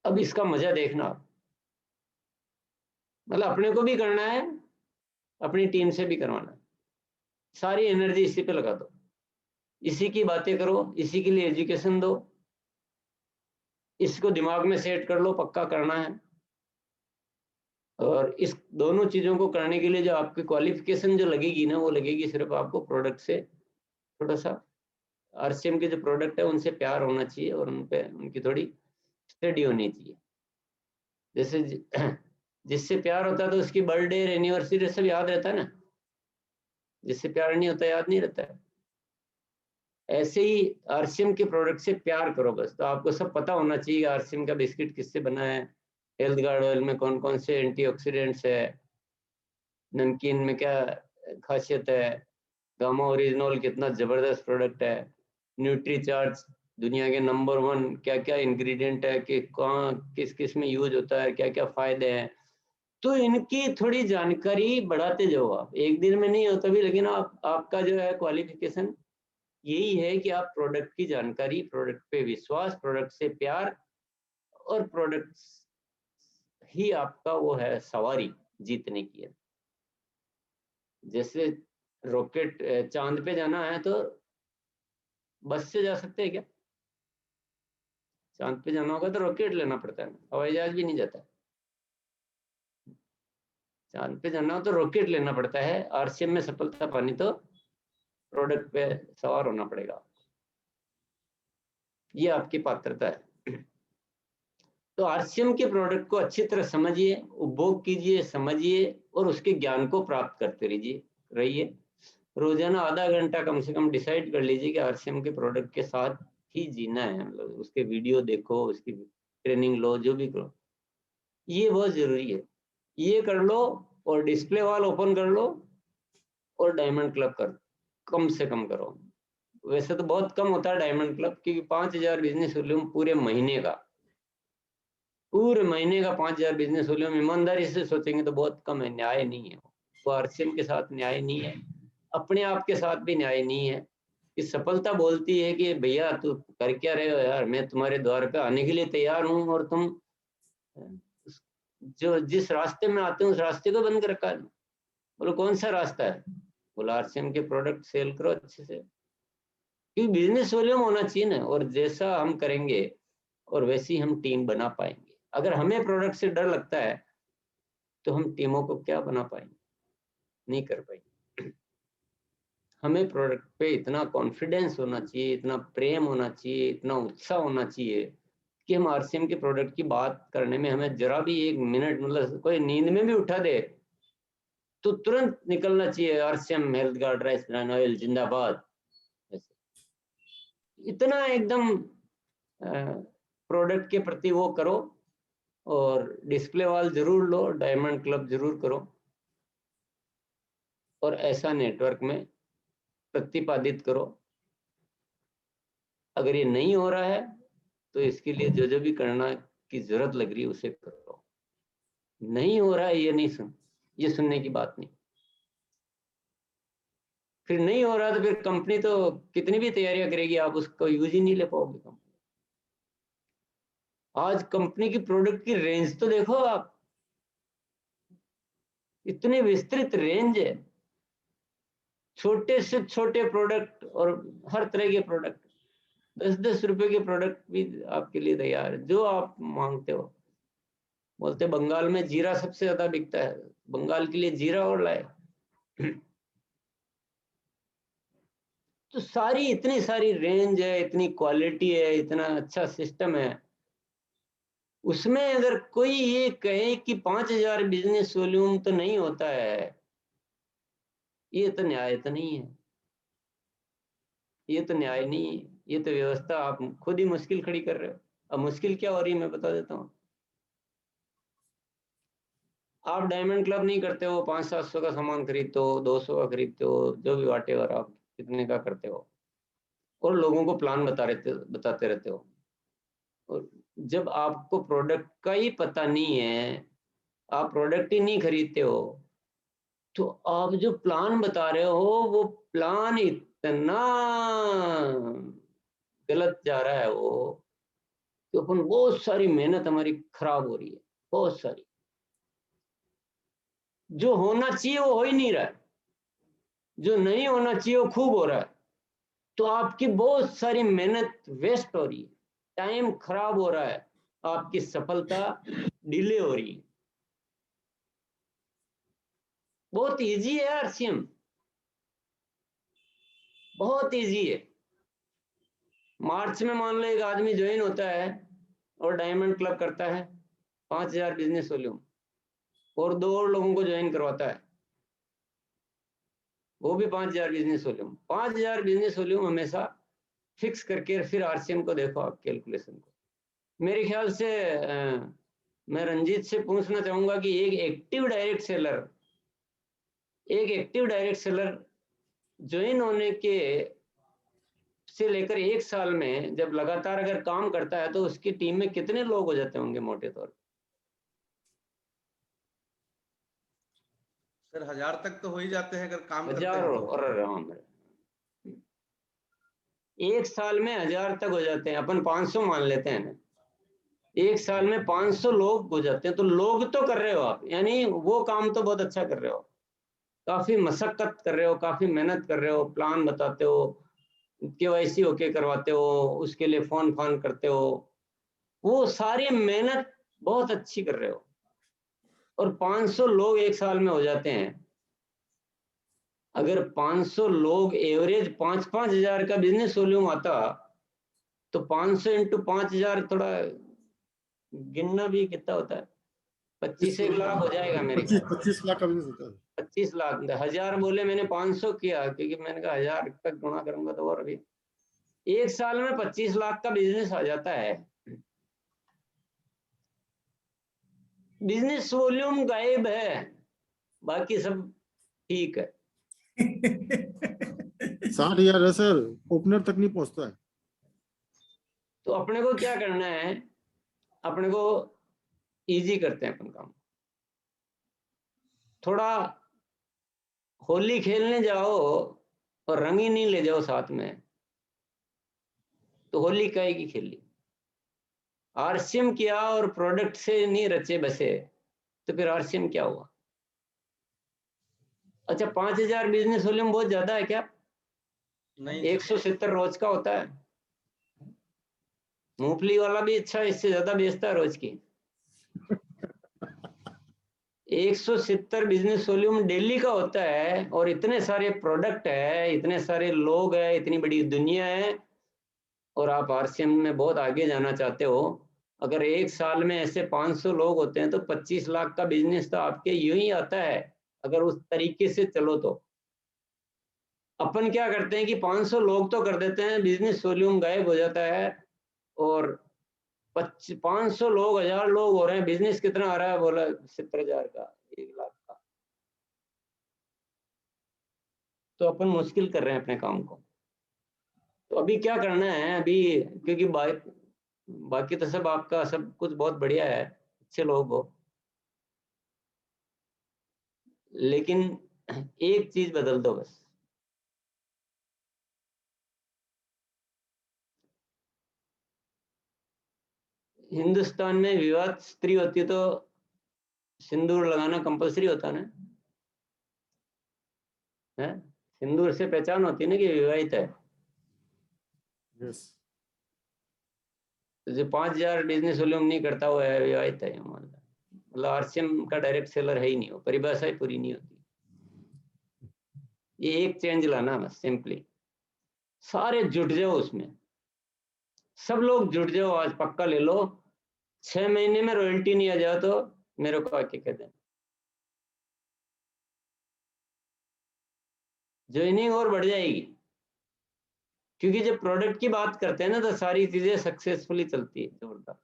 S4: अब इसका मजा देखना आप, मतलब अपने को भी करना है, अपनी टीम से भी करवाना है, सारी एनर्जी इसी पे लगा दो, इसी की बातें करो, इसी के लिए एजुकेशन दो, इसको दिमाग में सेट कर लो पक्का करना है। और इस दोनों चीजों को करने के लिए जो आपकी क्वालिफिकेशन जो लगेगी ना, वो लगेगी सिर्फ आपको प्रोडक्ट से थोड़ा सा, RCM के जो प्रोडक्ट है उनसे प्यार होना चाहिए, और उन पे उनकी थोड़ी स्टडी होनी चाहिए। जैसे जिससे प्यार होता है तो उसकी बर्थडे, एनिवर्सरी सब याद रहता है ना, जिससे प्यार नहीं होता याद नहीं रहता है। ऐसे ही RCM के प्रोडक्ट से प्यार करो बस। तो आपको सब पता होना चाहिए RCM का बिस्किट किससे बना है, हेल्थ गार्ड ऑयल में कौन कौन से एंटीऑक्सीडेंट्स है, नमकीन में क्या खासियत है, गामा ओरिजिनल कितना जबरदस्त प्रोडक्ट है, न्यूट्री चार्ज दुनिया के नंबर 1 क्या क्या इंग्रेडिएंट है, कि कहाँ किस किस में यूज होता है, क्या क्या फायदे हैं। तो इनकी थोड़ी जानकारी बढ़ाते जाओ आप, एक दिन में नहीं होता भी, लेकिन आपका जो है क्वालिफिकेशन यही है कि आप प्रोडक्ट की जानकारी, प्रोडक्ट पे विश्वास, प्रोडक्ट से प्यार, और प्रोडक्ट ही आपका वो है सवारी जीतने की है। जैसे रॉकेट चांद पे जाना है तो बस से जा सकते हैं क्या? चांद पे जाना होगा तो रॉकेट लेना पड़ता है, हवाई जहाज भी नहीं जाता। चांद पे जाना हो तो रॉकेट लेना पड़ता है। RCM में सफलता पानी तो प्रोडक्ट पे सवार होना पड़ेगा, ये आपकी पात्रता है। तो RCM के प्रोडक्ट को अच्छी तरह समझिए, उपभोग कीजिए, समझिए, और उसके ज्ञान को प्राप्त करते रहिए। रोजाना आधा घंटा कम से कम डिसाइड कर लीजिए कि RCM के प्रोडक्ट के साथ ही जीना है। मतलब उसके वीडियो देखो, उसकी ट्रेनिंग लो, जो भी करो, ये बहुत जरूरी है। ये कर लो, और डिस्प्ले वॉल ओपन कर लो, और डायमंड क्लब कर कम से कम करो। वैसे तो बहुत कम होता है डायमंड क्लब, क्योंकि 5,000 बिजनेस वॉल्यूम पूरे महीने का 5,000 बिजनेस वॉल्यूम ईमानदारी से सोचेंगे तो बहुत कम है, न्याय नहीं है। वो RCM के साथ न्याय नहीं है, अपने आप के साथ भी न्याय नहीं है। कि सफलता बोलती है कि भैया तू कर क्या रहे हो यार, मैं तुम्हारे द्वार पे आने के लिए तैयार हूँ, और तुम जो जिस रास्ते में आते हो उस रास्ते को बंद कर रखा है। बोलो कौन सा रास्ता है? बोला RCM के प्रोडक्ट सेल करो अच्छे से, क्योंकि बिजनेस वॉल्यूम होना चाहिए ना, और जैसा हम करेंगे और वैसी हम टीम बना पाएंगे। अगर हमें प्रोडक्ट से डर लगता है तो हम टीमों को क्या बना पाएंगे? नहीं कर पाएंगे। हमें प्रोडक्ट पे इतना कॉन्फिडेंस होना चाहिए, इतना प्रेम होना चाहिए, इतना उत्साह होना चाहिए कि हम आरसीएम के प्रोडक्ट की बात करने में हमें जरा भी एक मिनट, मतलब कोई नींद में भी उठा दे तो तुरंत निकलना चाहिए, RCM health guard rice brand oil जिंदाबाद। इतना एकदम प्रोडक्ट के प्रति वो करो, और डिस्प्ले वॉल जरूर लो, डायमंड क्लब जरूर करो, और ऐसा नेटवर्क में प्रतिपादित करो। अगर ये नहीं हो रहा है तो इसके लिए जो जो भी करना की जरूरत लग रही है उसे करो। नहीं हो रहा है ये सुनने की बात नहीं। फिर नहीं हो रहा तो फिर कंपनी तो कितनी भी तैयारियां करेगी, आप उसको यूज ही नहीं ले पाओगे कंपनी। आज कंपनी की प्रोडक्ट की रेंज तो देखो आप, इतनी विस्तृत रेंज है, छोटे से छोटे प्रोडक्ट और हर तरह के प्रोडक्ट, 10-10 रुपए के प्रोडक्ट भी आपके लिए तैयार है, जो आप मांगते हो। बोलते बंगाल में जीरा सबसे ज्यादा बिकता है, बंगाल के लिए जीरा और लाए। तो इतनी सारी रेंज है, इतनी क्वालिटी है, इतना अच्छा सिस्टम है, उसमें अगर कोई ये कहे कि 5,000 बिजनेस वॉल्यूम तो नहीं होता है, ये तो न्याय तो नहीं है, ये तो न्याय नहीं है, ये तो व्यवस्था आप खुद ही मुश्किल खड़ी कर रहे हो। अब मुश्किल क्या हो रही है मैं बता देता हूँ। आप डायमंड क्लब नहीं करते हो, 500-700 का सामान खरीदते हो, 200 का खरीदते हो, जो भी वाटेवर आप कितने का करते हो, और लोगों को प्लान बताते रहते हो। और जब आपको प्रोडक्ट का ही पता नहीं है, आप प्रोडक्ट ही नहीं खरीदते हो, तो आप जो प्लान बता रहे हो वो प्लान इतना गलत जा रहा है वो, कि अपन बहुत सारी मेहनत हमारी खराब हो रही है, बहुत सारी। जो होना चाहिए वो हो ही नहीं रहा है, जो नहीं होना चाहिए वो खूब हो रहा है। तो आपकी बहुत सारी मेहनत वेस्ट हो रही है, टाइम खराब हो रहा है, आपकी सफलता डिले हो रही है। बहुत इजी है आरसीएम, बहुत इजी है। मार्च में मान लो एक आदमी ज्वाइन होता है और डायमंड क्लब करता है, 5,000 बिजनेस वॉल्यूम, और 2 और लोगों को ज्वाइन करवाता है, वो भी 5,000 बिजनेस वॉल्यूम। 5,000 बिजनेस वॉल्यूम हमेशा फिक्स करके फिर आरसीएम को देखो आप, कैलकुलेशन को। मेरे ख्याल से मैं रंजीत से पूछना चाहूंगा कि एक एक्टिव डायरेक्ट सेलर ज्वाइन होने के से लेकर 1 साल में जब लगातार अगर काम करता है तो उसकी टीम में कितने लोग हो जाते होंगे मोटे तौर पर?
S1: सर 1000 तक तो हो ही जाते हैं अगर काम करते
S4: 1000
S1: हैं तो।
S4: और 1 साल में 1000 तक हो जाते हैं, अपन 500 मान लेते हैं ना, 1 साल में 500 लोग हो जाते हैं। तो लोग तो कर रहे हो आप, यानी वो काम तो बहुत अच्छा कर रहे हो, काफी मशक्कत कर रहे हो, काफी मेहनत कर रहे हो, प्लान बताते हो, केवाईसी होके करवाते हो, उसके लिए फोन करते हो, वो सारी मेहनत बहुत अच्छी कर रहे हो, और 500 लोग 1 साल में हो जाते हैं। अगर 500 लोग एवरेज 5-5 हजार का बिजनेस वॉल्यूम आता, तो 500 इंटू 5,000, थोड़ा गिनना भी कितना होता है, 25 लाख हो जाएगा मेरे ख्याल से।
S2: 25 लाख का बिजनेस होता है।
S4: 25 लाख, 1000 बोले, मैंने 500 किया क्योंकि मैंने कहा 1000 तक गुणा करूंगा तो और भी 1 साल में 25 लाख का बिजनेस आ जाता है। बिजनेस वॉल्यूम गायब है, बाकी सब ठीक है।
S2: 60,000 है सर, ओपनर तक नहीं पहुंचता है।
S4: तो अपने को क्या करना है, अपने को इजी करते हैं अपन काम। थोड़ा होली खेलने जाओ और रंग ही नहीं ले जाओ साथ में, तो होली काहे की खेली। आरसीएम किया और प्रोडक्ट से नहीं रचे बसे, तो फिर आरसीएम क्या हुआ। अच्छा, 5,000 बिजनेस वॉल्यूम बहुत ज्यादा है क्या?
S1: नहीं
S4: 170 रोज का होता है। मूंगफली वाला भी अच्छा इससे ज्यादा बेचता है रोज की। 170 बिजनेस वॉल्यूम डेली का होता है, और इतने सारे प्रोडक्ट है, इतने सारे लोग है, इतनी बड़ी दुनिया है, और आप आरसीएम में बहुत आगे जाना चाहते हो। अगर एक साल में ऐसे 500 लोग होते हैं तो 25 लाख का बिजनेस तो आपके यूं ही आता है, अगर उस तरीके से चलो तो। अपन क्या करते हैं कि 500 लोग तो कर देते हैं, बिजनेस वॉल्यूम गायब हो जाता है, और 500 लोग 1000 लोग हो रहे हैं, बिजनेस कितना आ रहा है, बोला 70,000 का, 1 लाख का। तो अपन मुश्किल कर रहे हैं अपने काम को। तो अभी क्या करना है, अभी क्योंकि बाकी तो सब आपका सब कुछ बहुत बढ़िया है, अच्छे लोग हो, लेकिन एक चीज बदल दो बस। हिंदुस्तान में विवाह स्त्री होती तो सिंदूर लगाना कंपलसरी होता ना है? सिंदूर से पहचान होती ना कि विवाहित है।
S2: यस,
S4: तो जो 5000 बिजनेस वॉल्यूम नहीं करता वो है विवाहित है, मतलब आरसीएम का डायरेक्ट सेलर है ही नहीं, वो परिभाषा ही पूरी नहीं होती। ये एक चेंज लाना बस, सिंपली सारे जुट जाओ उसमें, सब लोग जुट जाओ, आज पक्का ले लो। 6 महीने में रॉयल्टी नहीं आ जाए तो मेरे को आके कह दें, ज्वाइनिंग और बढ़ जाएगी। क्योंकि जब प्रोडक्ट की बात करते हैं ना तो सारी चीजें सक्सेसफुली चलती है, जोरदार।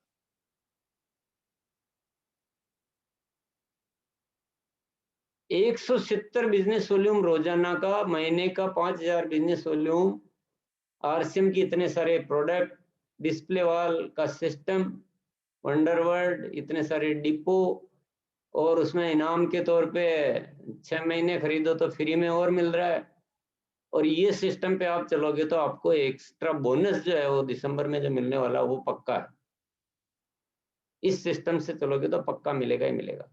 S4: एक 170 बिजनेस वॉल्यूम रोजाना का, महीने का 5000 बिजनेस वॉल्यूम, आरसीएम की इतने सारे प्रोडक्ट, डिस्प्ले वॉल का सिस्टम, वंडरवर्ल्ड, इतने सारे डिपो, और उसमें इनाम के तौर पे 6 महीने खरीदो तो फ्री में और मिल रहा है। और ये सिस्टम पे आप चलोगे तो आपको एक्स्ट्रा बोनस जो है वो दिसंबर में जो मिलने वाला वो पक्का है। इस सिस्टम से चलोगे तो पक्का मिलेगा ही मिलेगा,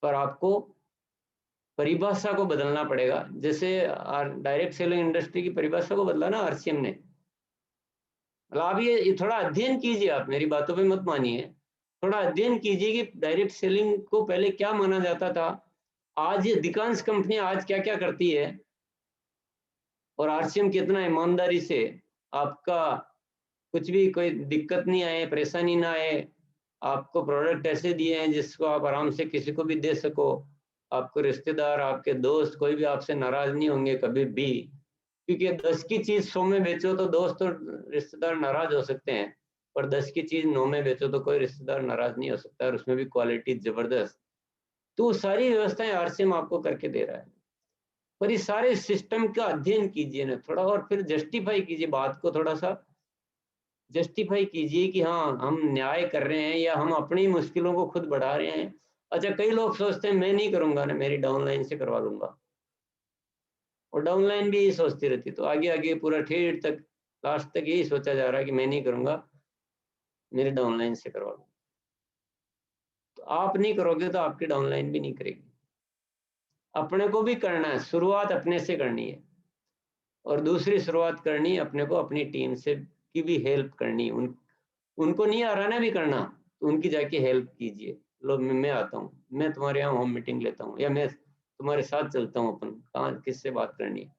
S4: पर आपको परिभाषा को बदलना पड़ेगा। जैसे डायरेक्ट सेलिंग इंडस्ट्री की परिभाषा को बदला ना आरसीएम ने। मतलब आप ये थोड़ा अध्ययन कीजिए, आप मेरी बातों पे मत मानिए, थोड़ा अध्ययन कीजिए कि डायरेक्ट सेलिंग को पहले क्या माना जाता था, आज ये अधिकांश कंपनियां आज क्या क्या करती है, और आरसीएम कितना ईमानदारी से आपका कुछ भी कोई दिक्कत नहीं आए, परेशानी ना आए, आपको प्रोडक्ट ऐसे दिए हैं जिसको आप आराम से किसी को भी दे सको, आपको रिश्तेदार, आपके दोस्त कोई भी आपसे नाराज नहीं होंगे कभी भी। क्योंकि 10 की चीज 100 में बेचो तो दोस्त और रिश्तेदार नाराज हो सकते हैं, पर 10 की चीज 9 में बेचो तो कोई रिश्तेदार नाराज नहीं हो सकता, और उसमें भी क्वालिटी जबरदस्त। तो सारी व्यवस्थाएं आरसीएम आपको करके दे रहा है, पर इस सारे सिस्टम का अध्ययन कीजिए ना थोड़ा, और फिर जस्टिफाई कीजिए बात को, थोड़ा सा जस्टिफाई कीजिए कि हाँ हम न्याय कर रहे हैं या हम अपनी मुश्किलों को खुद बढ़ा रहे हैं। अच्छा, कई लोग सोचते हैं मैं नहीं करूंगा ना, मेरी डाउनलाइन से करवा लूंगा, और डाउनलाइन भी यही सोचती रहती, तो आगे आगे पूरा ठेठ तक लास्ट तक यही सोचा जा रहा है कि मैं नहीं करूंगा, मेरे डाउनलाइन से करवा लूंगा। तो आप नहीं करोगे तो आपकी डाउनलाइन भी नहीं करेगी। अपने को भी करना है, शुरुआत अपने से करनी है, और दूसरी शुरुआत करनी है अपने को अपनी टीम से की भी हेल्प करनी है। उनको नहीं आ रहा ना भी करना, तो उनकी जाके हेल्प कीजिए। लो मैं आता हूँ, मैं तुम्हारे यहाँ होम मीटिंग लेता हूँ, या मैं तुम्हारे साथ चलता हूँ, अपन कहाँ किससे बात करनी है।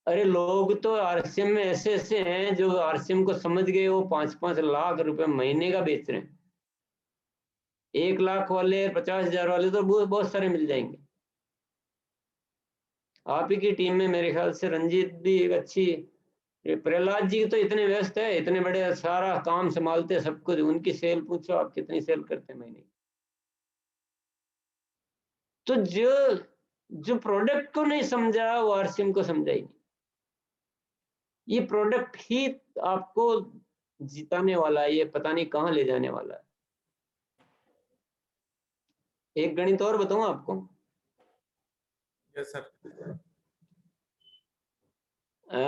S4: अरे लोग तो आरसीएम में ऐसे ऐसे हैं जो आरसीएम को समझ गए, वो 5-5 लाख रुपए महीने का बेच रहे हैं। 1 लाख वाले, 50,000 वाले तो बहुत सारे मिल जाएंगे। आप ही की टीम में मेरे ख्याल से रंजीत भी एक अच्छी, प्रहलाद जी तो इतने व्यस्त है, इतने बड़े सारा काम संभालते हैं सब कुछ, उनकी सेल पूछो आप कितनी सेल करते हैं महीने। तो जो प्रोडक्ट को नहीं समझा वो आरसीएम को समझा ही नहीं। ये प्रोडक्ट ही आपको जिताने वाला है, ये पता नहीं कहाँ ले जाने वाला है। एक गणित और बताऊं आपको।
S3: Yes sir.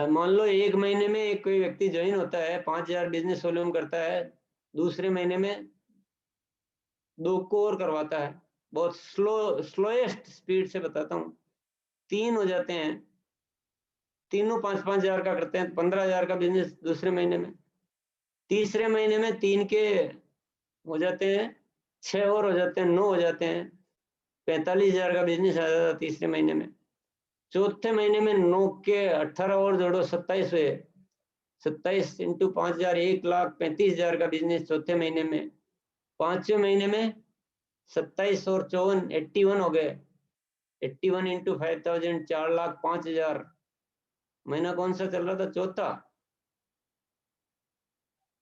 S4: मान लो 1 महीने में एक कोई व्यक्ति ज्वाइन होता है, 5000 बिजनेस वॉल्यूम करता है, दूसरे महीने में 2 को और करवाता है, बहुत स्लोएस्ट स्पीड से बताता हूँ, 3 हो जाते हैं, तीनों 5-5 हजार का करते हैं, 15,000 का बिजनेस दूसरे महीने में। तीसरे महीने में 3 के हो जाते हैं 6 और हो जाते हैं, 9 हो जाते हैं, 45,000 का बिजनेस आ जाता तीसरे महीने में। चौथे महीने में 9 के 18 और जोड़ो, 27 हुए। 27 इंटू 5,000, 1,35,000 का बिजनेस चौथे महीने में। पांचवें महीने में 27 और 54, 81 हो गए। 81 इंटू 5,000, 4,05,000। महीना कौन सा चल रहा था? चौथा।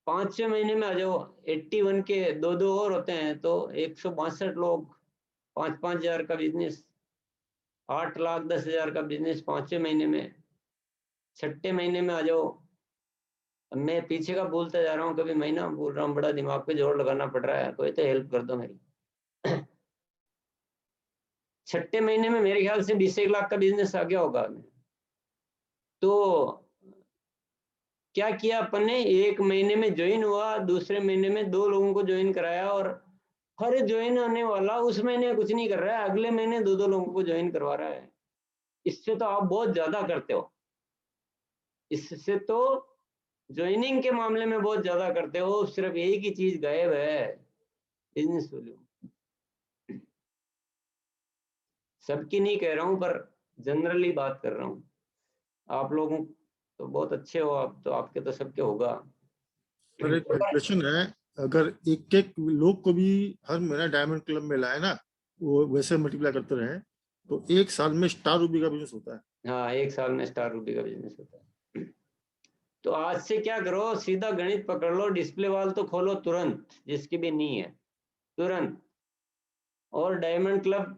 S4: पांचवें महीने में आ जाओ, 81 के 2 और होते हैं तो 162 लोग, 5,000 का बिजनेस, 8,10,000 का बिजनेस पांचवें महीने में। छठे महीने में आ जाओ, मैं पीछे का बोलता जा रहा हूँ, कभी महीना बोल रहा हूँ, बड़ा दिमाग पे जोर लगाना पड़ रहा है, कोई तो हेल्प कर दो मेरी। छठे महीने में मेरे ख्याल से 20 लाख का बिजनेस आ गया होगा। तो क्या किया अपन ने, एक महीने में ज्वाइन हुआ, दूसरे महीने में 2 लोगों को ज्वाइन कराया, और हर ज्वाइन होने वाला उस महीने कुछ नहीं कर रहा है, अगले महीने 2 लोगों को ज्वाइन करवा रहा है। इससे तो आप बहुत ज्यादा करते हो, इससे तो ज्वाइनिंग के मामले में बहुत ज्यादा करते हो। सिर्फ एक ही चीज गायब है, बिजनेस वॉल्यूम। सबकी नहीं कह रहा हूं, पर जनरली बात कर रहा हूं। आप लोगों तो बहुत अच्छे हो, आप तो, आपके तो सबके होगा।
S2: पर एक क्वेश्चन है, अगर एक एक लोग को भी हर महीना डायमंड क्लब में लाए ना, वो वैसे मल्टीप्लाई करते रहे, तो 1 साल में स्टार रूबी का बिजनेस होता है।
S4: हाँ, 1 साल में स्टार रूबी का बिजनेस होता है। तो आज से क्या करो, सीधा गणित पकड़ लो, डिस्प्ले वॉल तो खोलो तुरंत, जिसकी भी नहीं है तुरंत। और डायमंड क्लब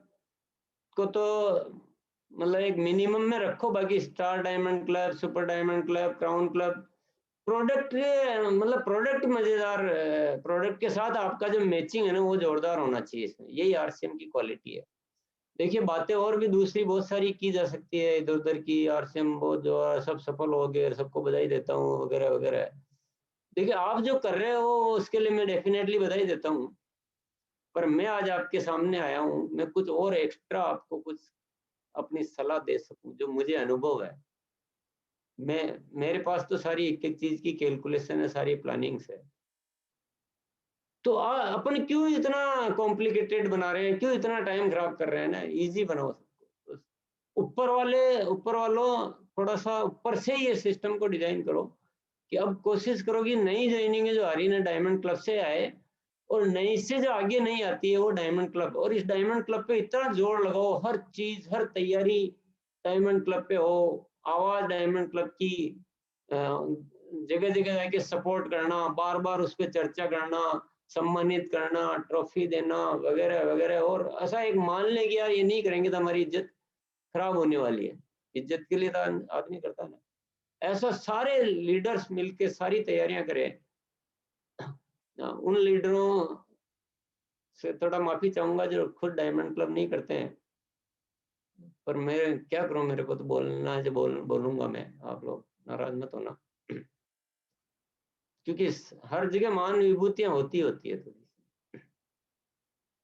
S4: को तो मतलब एक मिनिमम में रखो, बाकी star diamond club, super diamond club, crown club, product मतलब प्रोडक्ट मजेदार, प्रोडक्ट के साथ आपका जो मैचिंग है ना, वो जोरदार होना चाहिए इसमें। यही आरसीएम की क्वालिटी है। देखिए, बातें और भी दूसरी बहुत सारी की जा सकती है इधर उधर की, आरसीएम बहुत जो है सब सफल हो गए, सबको बधाई देता हूँ वगैरह वगैरह। देखिए, आप जो कर रहे हो उसके लिए मैं डेफिनेटली बधाई देता हूँ, पर मैं आज आपके सामने आया हूँ, मैं कुछ और एक्स्ट्रा आपको कुछ अपनी सलाह दे सकूं जो मुझे अनुभव है। मेरे पास तो सारी एक एक चीज की कैलकुलेशन है, सारी प्लानिंग्स है। तो अपन क्यों इतना कॉम्प्लिकेटेड बना रहे हैं, क्यों इतना टाइम खराब कर रहे हैं ना, इजी बनाओ सबको। ऊपर वालों, थोड़ा सा ऊपर से ये सिस्टम को डिजाइन करो कि अब कोशिश करो कि नई ज्वाइनिंग है जो आ रही है ना, डायमंड क्लब से आए, और नई से जो आगे नहीं आती है वो डायमंड क्लब। और इस डायमंड क्लब पे इतना जोर लगाओ, हर चीज, हर तैयारी डायमंड क्लब पे हो, आवाज डायमंड क्लब की, जगह जगह जाके सपोर्ट करना, बार बार उस पर चर्चा करना, सम्मानित करना, ट्रॉफी देना वगैरह वगैरह। और ऐसा एक मान ले कि यार ये नहीं करेंगे तो हमारी इज्जत खराब होने वाली है। इज्जत के लिए तो आदमी करता है ना। ऐसा सारे लीडर्स मिलके सारी तैयारियां करें। उन लीडरों से थोड़ा माफी चाहूंगा जो खुद डायमंड क्लब नहीं करते हैं, पर मैं क्या करूं, मेरे को तो बोलना है जो बोलूंगा मैं, आप लोग नाराज मत होना। क्योंकि हर जगह मान विभूतियां होती है थोड़ी,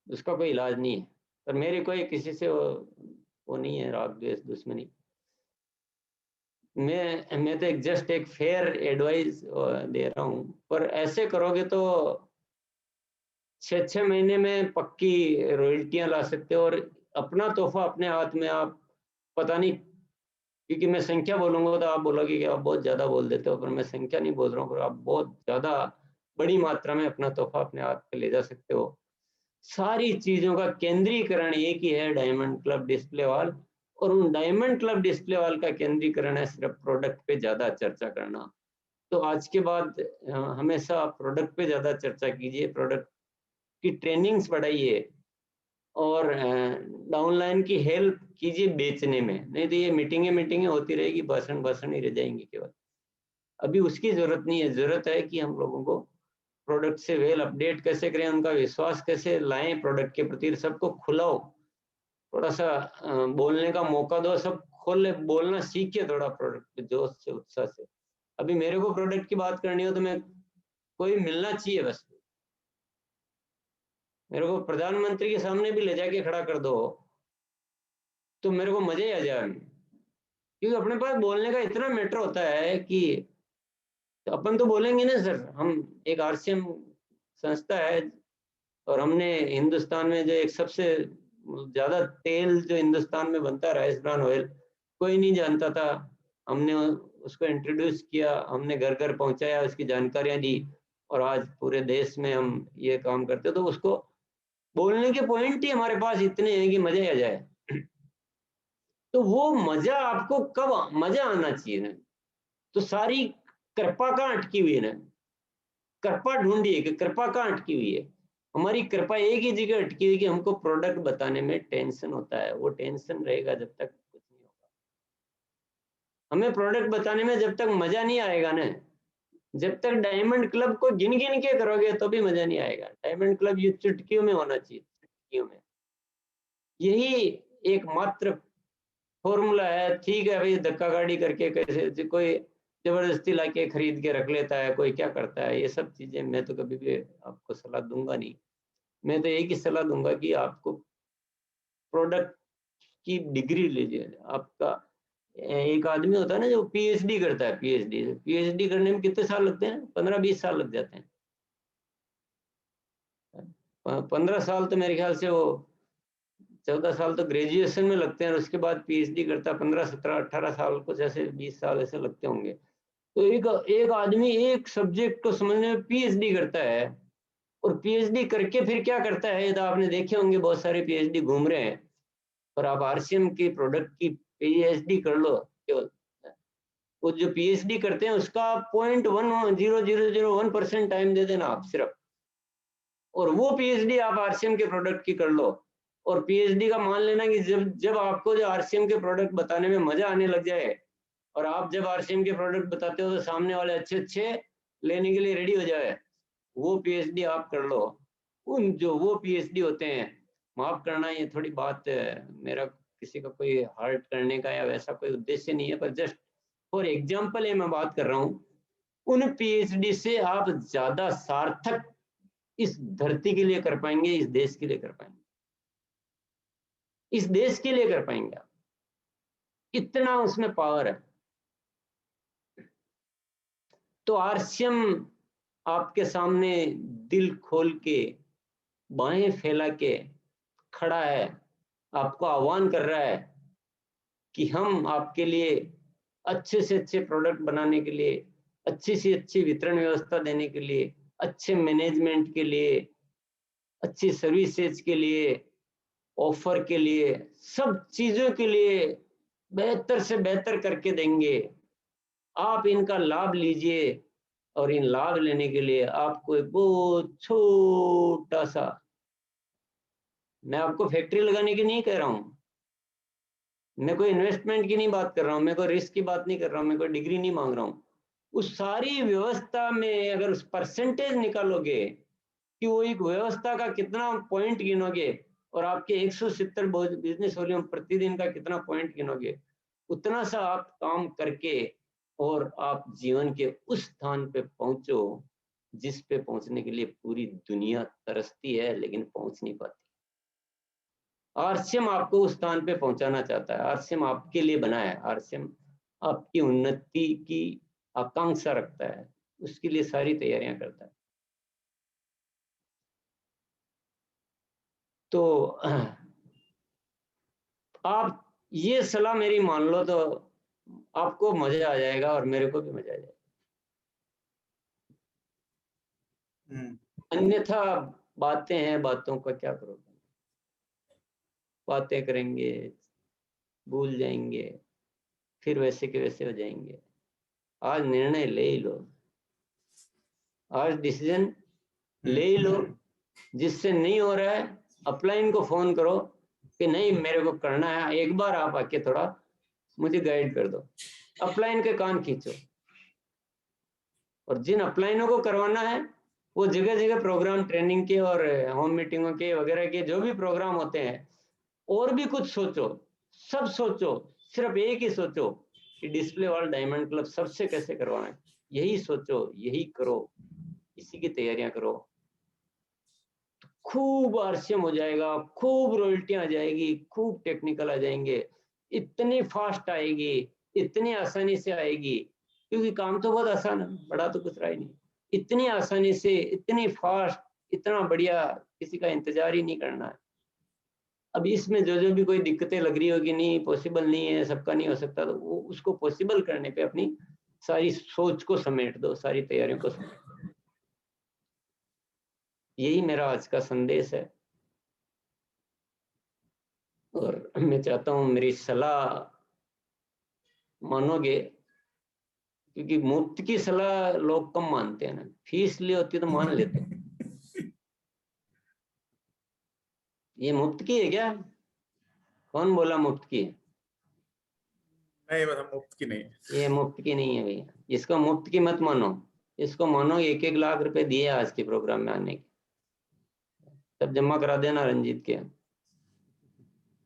S4: उसका कोई इलाज नहीं है। पर मेरे कोई किसी से वो नहीं है राग द्वेष दुश्मनी। मैं तो जस्ट एक फेयर एडवाइस दे रहा हूँ, पर ऐसे करोगे तो 6 महीने में पक्की रॉयल्टियां ला सकते हो, और अपना तोहफा अपने हाथ में आप, पता नहीं, क्योंकि मैं संख्या बोलूंगा तो आप बोलोगे कि आप बहुत ज्यादा बोल देते हो, पर मैं संख्या नहीं बोल रहा हूँ, पर आप बहुत ज्यादा बड़ी मात्रा में अपना तोहफा अपने हाथ पे ले जा सकते हो। सारी चीजों का केंद्रीकरण एक ही है, डायमंड क्लब डिस्प्ले वॉल। और उन डायमंड क्लब डिस्प्ले वॉल का केंद्रीकरण है सिर्फ प्रोडक्ट पे ज्यादा चर्चा करना। तो आज के बाद हमेशा प्रोडक्ट पे ज्यादा चर्चा कीजिए, प्रोडक्ट की ट्रेनिंग्स बढ़ाइए, और डाउनलाइन की हेल्प कीजिए बेचने में। नहीं तो ये मीटिंगें होती रहेगी, भाषण ही रह जाएंगे केवल। अभी उसकी जरूरत नहीं है। जरूरत है कि हम लोगों को प्रोडक्ट से वेल अपडेट कैसे करें, उनका विश्वास कैसे लाएं प्रोडक्ट के प्रति, सबको खुलाओ, थोड़ा सा बोलने का मौका दो, सब खोले, बोलना सीखे थोड़ा प्रोडक्ट पे जोश से, उत्साह से। अभी मेरे को प्रोडक्ट की बात करनी हो तो मैं, कोई मिलना चाहिए बस, मेरे को प्रधानमंत्री के सामने भी ले जाके खड़ा कर दो तो मेरे को मजे आ जाए। क्योंकि अपने पास बोलने का इतना मैटर होता है कि, तो अपन तो बोलेंगे ना सर, हम एक आरसीएम संस्था है और हमने हिंदुस्तान में जो एक सबसे ज्यादा तेल जो हिंदुस्तान में बनता है, राइस ब्रान ऑयल, कोई नहीं जानता था। हमने उसको इंट्रोड्यूस किया, हमने घर घर पहुंचाया, उसकी जानकारियां दी, और आज पूरे देश में हम ये काम करते। तो उसको बोलने के पॉइंट ही हमारे पास इतने हैं कि मजा आ जाए। तो वो मजा आपको कब मजा आना चाहिए ना, तो सारी कृपा कहाँ अटकी हुई है ना, कृपा ढूंढिए कि कृपा कहाँ अटकी हुई है। हमारी कृपा एक ही जगह अटकी हुई कि हमको प्रोडक्ट बताने में टेंशन होता है। वो टेंशन रहेगा जब तक कुछ नहीं होगा। हमें प्रोडक्ट बताने में जब तक मजा नहीं आएगा ना, जब तक डायमंड क्लब को गिन गिन के करोगे तो भी मजा नहीं आएगा। डायमंड क्लब ये चुटकियों में होना चाहिए, चुटकियों में। यही एकमात्र फॉर्मूला है। ठीक है भाई, धक्का गाड़ी करके कैसे कोई जबरदस्ती लाके खरीद के रख लेता है, कोई क्या करता है, ये सब चीजें मैं तो कभी भी आपको सलाह दूंगा नहीं। मैं तो एक ही सलाह दूंगा कि आपको प्रोडक्ट की डिग्री लीजिए। आपका एक आदमी होता है ना जो पीएचडी करता है, पीएचडी करने में कितने साल लगते हैं? 15-20 साल लग जाते हैं। 15 साल तो मेरे ख्याल से, वो 14 साल तो ग्रेजुएशन में लगते हैं, और उसके बाद पीएचडी करता है 15, 17, 18 साल, कुछ ऐसे 20 साल ऐसे लगते होंगे। तो एक आदमी एक सब्जेक्ट को समझने में पीएचडी करता है, और पीएचडी करके फिर क्या करता है, तो आपने देखे होंगे बहुत सारे पीएचडी घूम रहे हैं। और आप आरसीएम की प्रोडक्ट की पीएचडी कर लो, केवल वो जो पीएचडी करते हैं उसका 0.10001% टाइम दे देना आप सिर्फ, और वो पीएचडी आप आरसीएम के प्रोडक्ट की कर लो। और पीएचडी का मान लेना कि जब आपको जो आरसीएम के प्रोडक्ट बताने में मजा आने लग जाए, और आप जब आरसीएम के प्रोडक्ट बताते हो तो सामने वाले अच्छे लेने के लिए रेडी हो जाए, वो पीएचडी आप कर लो। उन जो वो पीएचडी होते हैं, माफ करना ये थोड़ी बात, मेरा किसी का कोई हर्ट करने का या वैसा कोई उद्देश्य नहीं है, पर जस्ट फॉर एग्जाम्पल ये मैं बात कर रहा हूँ। उन पीएचडी से आप ज्यादा सार्थक इस धरती के लिए कर पाएंगे, इस देश के लिए कर पाएंगे, इस देश के लिए कर पाएंगे आप। इतना उसमें पावर है। तो आरसीएम आपके सामने दिल खोल के, बाहें फैला के खड़ा है, आपको आह्वान कर रहा है कि हम आपके लिए अच्छे से अच्छे प्रोडक्ट बनाने के लिए, अच्छी से अच्छी वितरण व्यवस्था देने के लिए, अच्छे मैनेजमेंट के लिए, अच्छी सर्विसेज के लिए, ऑफर के लिए, सब चीजों के लिए बेहतर से बेहतर करके देंगे। आप इनका लाभ लीजिए, और इन लाभ लेने के लिए आपको एक बहुत छोटा सा, मैं आपको फैक्ट्री लगाने की नहीं कह रहा हूं, मैं कोई इन्वेस्टमेंट की नहीं बात कर रहा हूं, मैं कोई रिस्क की बात नहीं कर रहा हूं, मैं कोई डिग्री नहीं मांग रहा हूं। उस सारी व्यवस्था में अगर उस परसेंटेज निकालोगे कि वो एक व्यवस्था का कितना पॉइंट गिनोगे, और आपके 170 बिजनेस वॉल्यूम प्रतिदिन का कितना पॉइंट गिनोगे, उतना सा आप काम करके और आप जीवन के उस स्थान पे पहुंचो जिस पे पहुंचने के लिए पूरी दुनिया तरसती है लेकिन पहुंच नहीं पाती। आरसीएम आपको उस स्थान पे पहुंचाना चाहता है। आरसीएम आपके लिए बना है। आरसीएम आपकी उन्नति की आकांक्षा रखता है, उसके लिए सारी तैयारियां करता है। तो आप ये सलाह मेरी मान लो तो आपको मजा आ जाएगा, और मेरे को भी मजा आ जाएगा। अन्यथा बातें हैं, बातों का क्या करोगे? बातें करेंगे, भूल जाएंगे, फिर वैसे के वैसे हो जाएंगे। आज निर्णय ले ही लो, आज डिसीजन ले ही लो। जिससे नहीं हो रहा है, अपलाइन को फोन करो कि नहीं मेरे को करना है, एक बार आप आके थोड़ा मुझे गाइड कर दो। अपलाइन के कान खींचो, और जिन अपलाइनों को करवाना है वो जगह जगह प्रोग्राम, ट्रेनिंग के और होम मीटिंगों के वगैरह के जो भी प्रोग्राम होते हैं, और भी कुछ सोचो, सब सोचो, सिर्फ एक ही सोचो कि डिस्प्ले वर्ल्ड डायमंड क्लब सबसे कैसे करवाना है। यही सोचो, यही करो, इसी की तैयारियां करो। खूब आरसीएम हो जाएगा, खूब रॉयल्टियां आ जाएगी, खूब टेक्निकल आ जाएंगे, इतनी फास्ट आएगी, इतनी आसानी से आएगी, क्योंकि काम तो बहुत आसान है, बड़ा तो कुछ रहा ही नहीं। इतनी आसानी से, इतनी फास्ट इतना बढ़िया किसी का इंतजार ही नहीं करना है। अब इसमें जो जो भी कोई दिक्कतें लग रही होगी, नहीं पॉसिबल नहीं है, सबका नहीं हो सकता, तो वो उसको पॉसिबल करने पे अपनी सारी सोच को समेट दो, सारी तैयारियों को समेट दो। यही मेरा आज का संदेश है। और मैं चाहता हूँ मेरी सलाह मानोगे, क्योंकि मुफ्त की सलाह लोग कम मानते हैं ना, फीस ली होती तो मान लेते। ये मुफ्त की है क्या? कौन बोला मुफ्त की है?
S3: नहीं, मतलब मुफ्त की नहीं है।
S4: ये मुफ्त की नहीं है भैया, इसको मुफ्त की मत मानो, इसको मानो 1-1 लाख रुपए दिए आज के प्रोग्राम में आने के। तब जमा करा देना रंजीत के,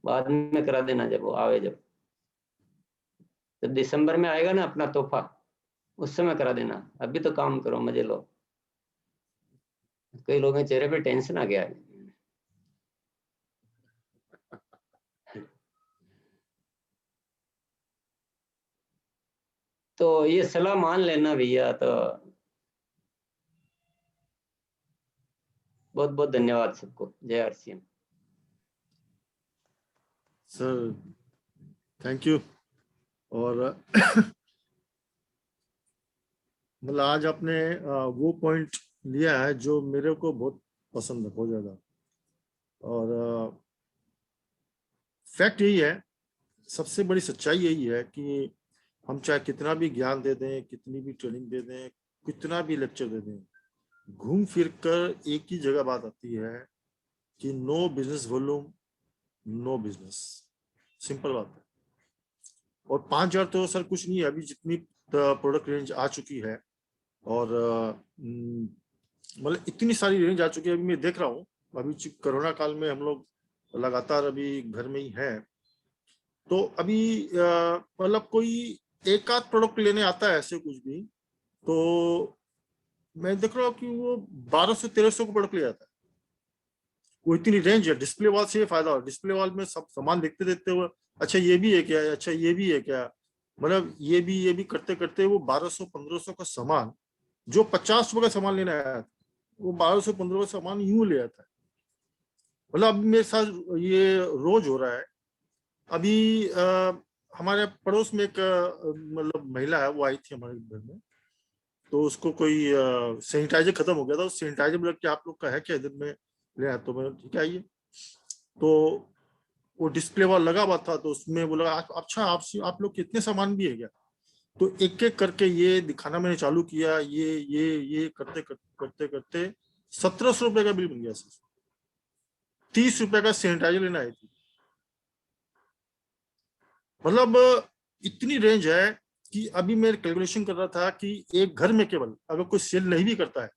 S4: बाद में करा देना जब वो आवे, जब दिसंबर में आएगा ना अपना तोहफा, उस समय करा देना। अभी तो काम करो, मजे लो। कई लोगों के चेहरे पे टेंशन आ गया है। तो ये सलाह मान लेना भैया। तो बहुत बहुत धन्यवाद सबको। जय आरसीएम।
S2: Sir thank you. और मतलब आज आपने वो पॉइंट लिया है जो मेरे को बहुत पसंद है, बहुत ज्यादा। और फैक्ट यही है, सबसे बड़ी सच्चाई यही है कि हम चाहे कितना भी ज्ञान दे दें, कितनी भी ट्रेनिंग दे दें, कितना भी लेक्चर दे दें, घूम फिर कर एक ही जगह बात आती है कि no business volume, no business. Simple बात है। और 5,000 तो सर कुछ नहीं है, अभी जितनी प्रोडक्ट रेंज आ चुकी है, और मतलब इतनी सारी रेंज आ चुकी है। अभी मैं देख रहा हूँ, अभी कोरोना काल में हम लोग लगातार अभी घर में ही हैं, तो अभी मतलब कोई एक आध प्रोडक्ट लेने आता है ऐसे कुछ भी, तो मैं देख रहा हूँ कि वो 1200-1300 को प्रोडक्ट ले जाता है। वो इतनी रेंज है। डिस्प्ले वॉल से ये फायदा हो, डिस्प्ले वॉल में सब सामान देखते देखते हुए अच्छा ये भी है क्या, अच्छा ये भी है क्या, मतलब ये भी करते करते वो 1200-1500 का सामान, जो 50 रुपए का सामान लेने आया था, वो 1200-1500 का सामान यूं ले आता है। मतलब अभी मेरे साथ ये रोज हो रहा है। अभी हमारे पड़ोस में एक मतलब महिला है, वो आई थी हमारे घर में, तो उसको कोई सैनिटाइजर खत्म हो गया था। सैनिटाइजर बोला कि आप लोग का है क्या इधर में ले आया, तो मैं ठीक है आइए। तो वो डिस्प्ले वाला लगा हुआ था, तो उसमें बोला अच्छा आप लोग कितने सामान भी है क्या, तो एक एक करके ये दिखाना मैंने चालू किया। ये करते करते करते 1,700 रुपए का बिल बन गया सर। 30 रुपए का सैनिटाइजर लेना आई थी। मतलब इतनी रेंज है कि अभी मैं कैलकुलेशन कर रहा था कि एक घर में केवल अगर कोई सेल नहीं भी करता है,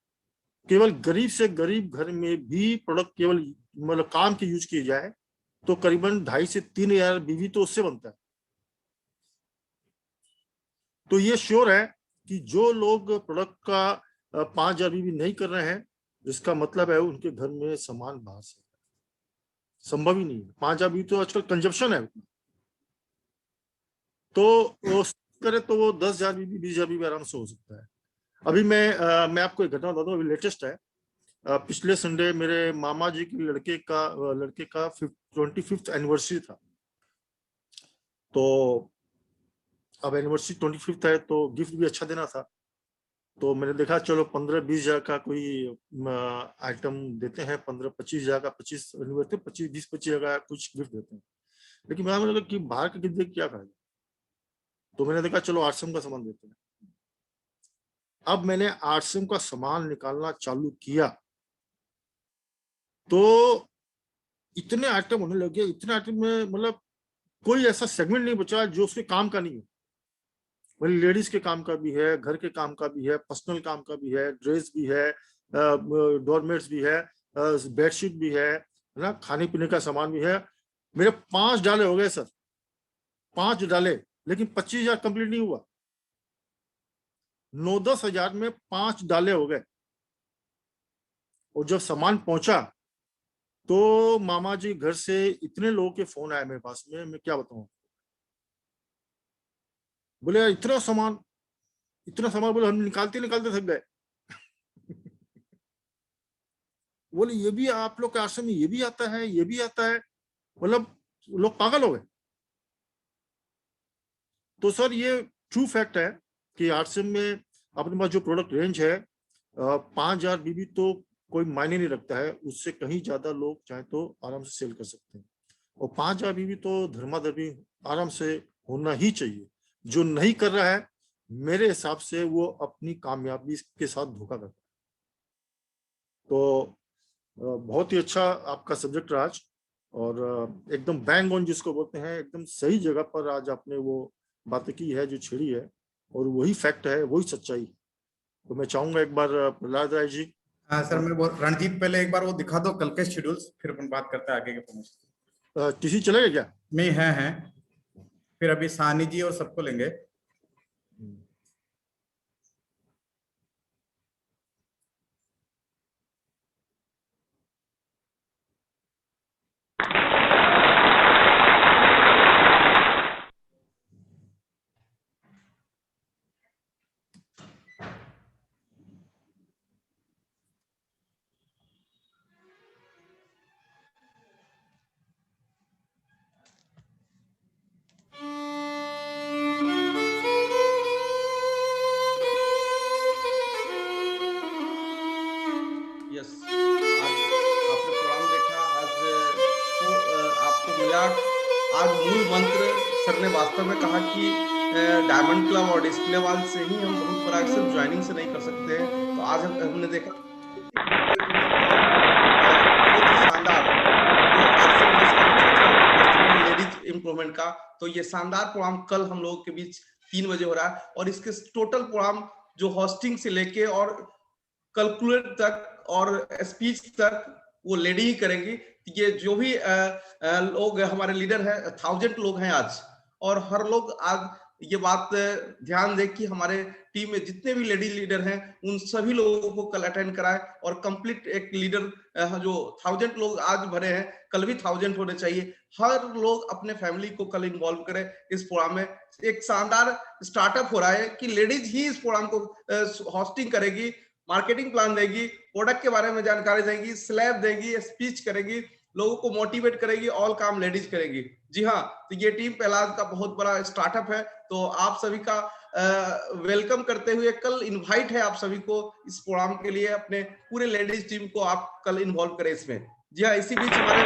S2: केवल गरीब से गरीब घर में भी प्रोडक्ट केवल मतलब काम के यूज किए जाए, तो करीबन 2,500 से 3,000 बीवी तो उससे बनता है। तो ये श्योर है कि जो लोग प्रोडक्ट का 5,000 बीवी नहीं कर रहे हैं, इसका मतलब है उनके घर में सामान बाहर से संभव ही नहीं है। 5,000 बीवी तो आजकल कंजप्शन है। तो वो करे तो वो 10,000 बीवी 20,000 बीवी आराम से हो सकता है। अभी मैं आपको एक घटना बताता हूँ, अभी लेटेस्ट है। पिछले संडे मेरे मामा जी के लड़के का 25th एनिवर्सरी था। तो अब एनिवर्सरी 25th है, तो गिफ्ट भी अच्छा देना था। तो मैंने देखा चलो 15-20 हजार का कोई आइटम देते हैं, 15-25 हजार का, 25 एनिवर्सरी 20-25 हजार का कुछ गिफ्ट देते हैं। लेकिन मैंने लगा कि बाहर का गिफ्ट देख क्या फायदा, तो मैंने देखा चलो आरसीएम का सामान देते हैं। अब मैंने आरसीएम का सामान निकालना चालू किया, तो इतने आइटम होने लगे, इतने आइटम में मतलब कोई ऐसा सेगमेंट नहीं बचा जो उसके काम का नहीं है। मतलब लेडीज के काम का भी है, घर के काम का भी है, पर्सनल काम का भी है, ड्रेस भी है, डोरमेट्स भी है, बेडशीट भी है ना, खाने पीने का सामान भी है। मेरे 5 डाले हो गए सर, 5 डाले, लेकिन 25,000 कंप्लीट नहीं हुआ। 9-10 हजार में 5 डाले हो गए। और जब सामान पहुंचा तो मामा जी घर से इतने लोगों के फोन आए मेरे पास में, मैं क्या बताऊं। बोले यार इतना सामान, बोले हम निकालते निकालते थक गए। बोले ये भी आप लोग के आश्रम में ये भी आता है, ये भी आता है, मतलब लोग पागल हो गए। तो सर ये ट्रू फैक्ट है कि आरसीएम में अपने पास जो प्रोडक्ट रेंज है 5000 बीबी तो कोई मायने नहीं रखता है, उससे कहीं ज्यादा लोग चाहे तो आराम से सेल कर सकते हैं। और 5000 बीबी तो धर्माधर्मी आराम से होना ही चाहिए। जो नहीं कर रहा है मेरे हिसाब से वो अपनी कामयाबी के साथ धोखा करता है। तो बहुत ही अच्छा आपका सब्जेक्ट रहा आज, और एकदम बैंग ऑन जिसको बोलते हैं, एकदम सही जगह पर आज आपने वो बातें की है जो छेड़ी है, और वही फैक्ट है, वही सच्चाई। तो मैं चाहूंगा एक बार प्रहलाद राय जी।
S3: हाँ सर, मैं रणजीत पहले एक बार वो दिखा दो कल के शेड्यूल्स, फिर अपन बात करते हैं आगे के प्रमोशन।
S2: टीसी चलेगा क्या?
S3: नहीं है, फिर अभी सानी जी और सबको लेंगे।
S1: यस, आज आपने प्रोग्राम देखा। आज तो आपको मिला आज मूल मंत्र। सर ने वास्तव में कहा कि डायमंड क्लब और डिस्प्ले वाल से ही हम बहुत बड़ा सिर्फ ज्वाइनिंग से नहीं कर सकते हैं। तो आज हमने देखा बहुत ही शानदार जो आरसीएम जिसका चर्चा लेडीज इम्प्रूवमेंट का, तो ये शानदार प्रोग्राम कल हम लोगों के बीच 3 बजे हो रहा है। और इसके टोटल प्रोग्राम जो होस्टिंग से लेके और कैलकुलेट तक और स्पीच तक वो लेडी ही करेंगी। ये जो भी लोग हमारे लीडर हैं, 1000 लोग हैं आज, और हर लोग आज ये बात ध्यान दें कि हमारे टीम में जितने भी लेडी लीडर हैं उन सभी लोगों को कल अटेंड कराएं, और कंप्लीट एक लीडर जो 1000 लोग आज भरे हैं कल भी 1000 होने चाहिए। हर लोग अपने फैमिली को कल इन्वॉल्व करें इस प्रोग्राम में। एक शानदार स्टार्टअप हो रहा है कि लेडीज ही इस प्रोग्राम को होस्टिंग करेगी, मार्केटिंग प्लान देगी, प्रोडक्ट के बारे में जानकारी देगी, स्लैब देगी, स्पीच करेगी, लोगों को मोटिवेट करेगी, ऑल काम लेडीज करेगी। जी हाँ, तो ये टीम प्रहलाद का बहुत बड़ा स्टार्टअप है। तो आप सभी का वेलकम करते हुए कल इनवाइट है आप सभी को इस प्रोग्राम के लिए, अपने पूरे लेडीज टीम को आप कल इन्वॉल्व करें इसमें। जी हाँ, इसी बीच हमारे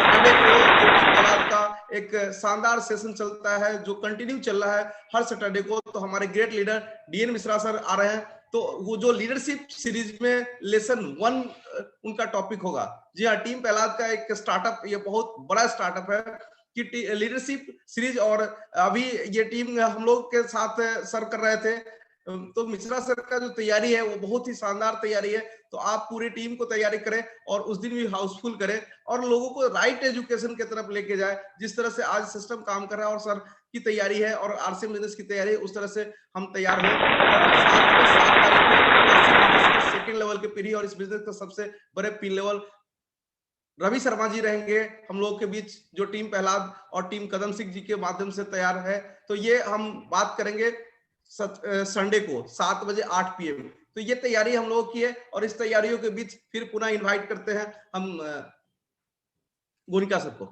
S1: सैटरडे को जो टीम प्रहलाद का एक शानदार सेशन चलता है जो कंटिन्यू चल रहा है हर सैटरडे को, तो हमारे great leader DN Mishra sir आ रहे हैं। तो वो जो लीडरशिप सीरीज में लेसन 1 उनका टॉपिक होगा। जी हाँ, टीम प्रहलाद का एक स्टार्टअप, ये बहुत बड़ा स्टार्टअप है कि लीडरशिप सीरीज, और अभी ये टीम हम लोग के साथ सर्व कर रहे थे। तो मिश्रा सर का जो तैयारी है वो बहुत ही शानदार तैयारी है। तो आप पूरी टीम को तैयारी करें और उस दिन भी हाउसफुल करें और लोगों को राइट एजुकेशन की तरफ लेके जाए। जिस तरह से आज सिस्टम काम कर रहा है और सर की तैयारी है और आरसीएम बिजनेस की तैयारी है, उस तरह से हम तैयार हो। और साथ में 7 तारीख को आरसीएम बिजनेस के सेकंड लेवल के पीढ़ी और इस बिजनेस का सबसे बड़े पी लेवल रवि शर्मा जी रहेंगे हम लोग के बीच, जो टीम प्रहलाद और टीम कदम सिंह जी के माध्यम से तैयार है। तो ये हम बात करेंगे संडे को 7 बजे 8 PM। तो ये तैयारी हम लोगों की है, और इस तैयारियों के बीच फिर पुनः इनवाइट करते हैं हम गोनिका सर को।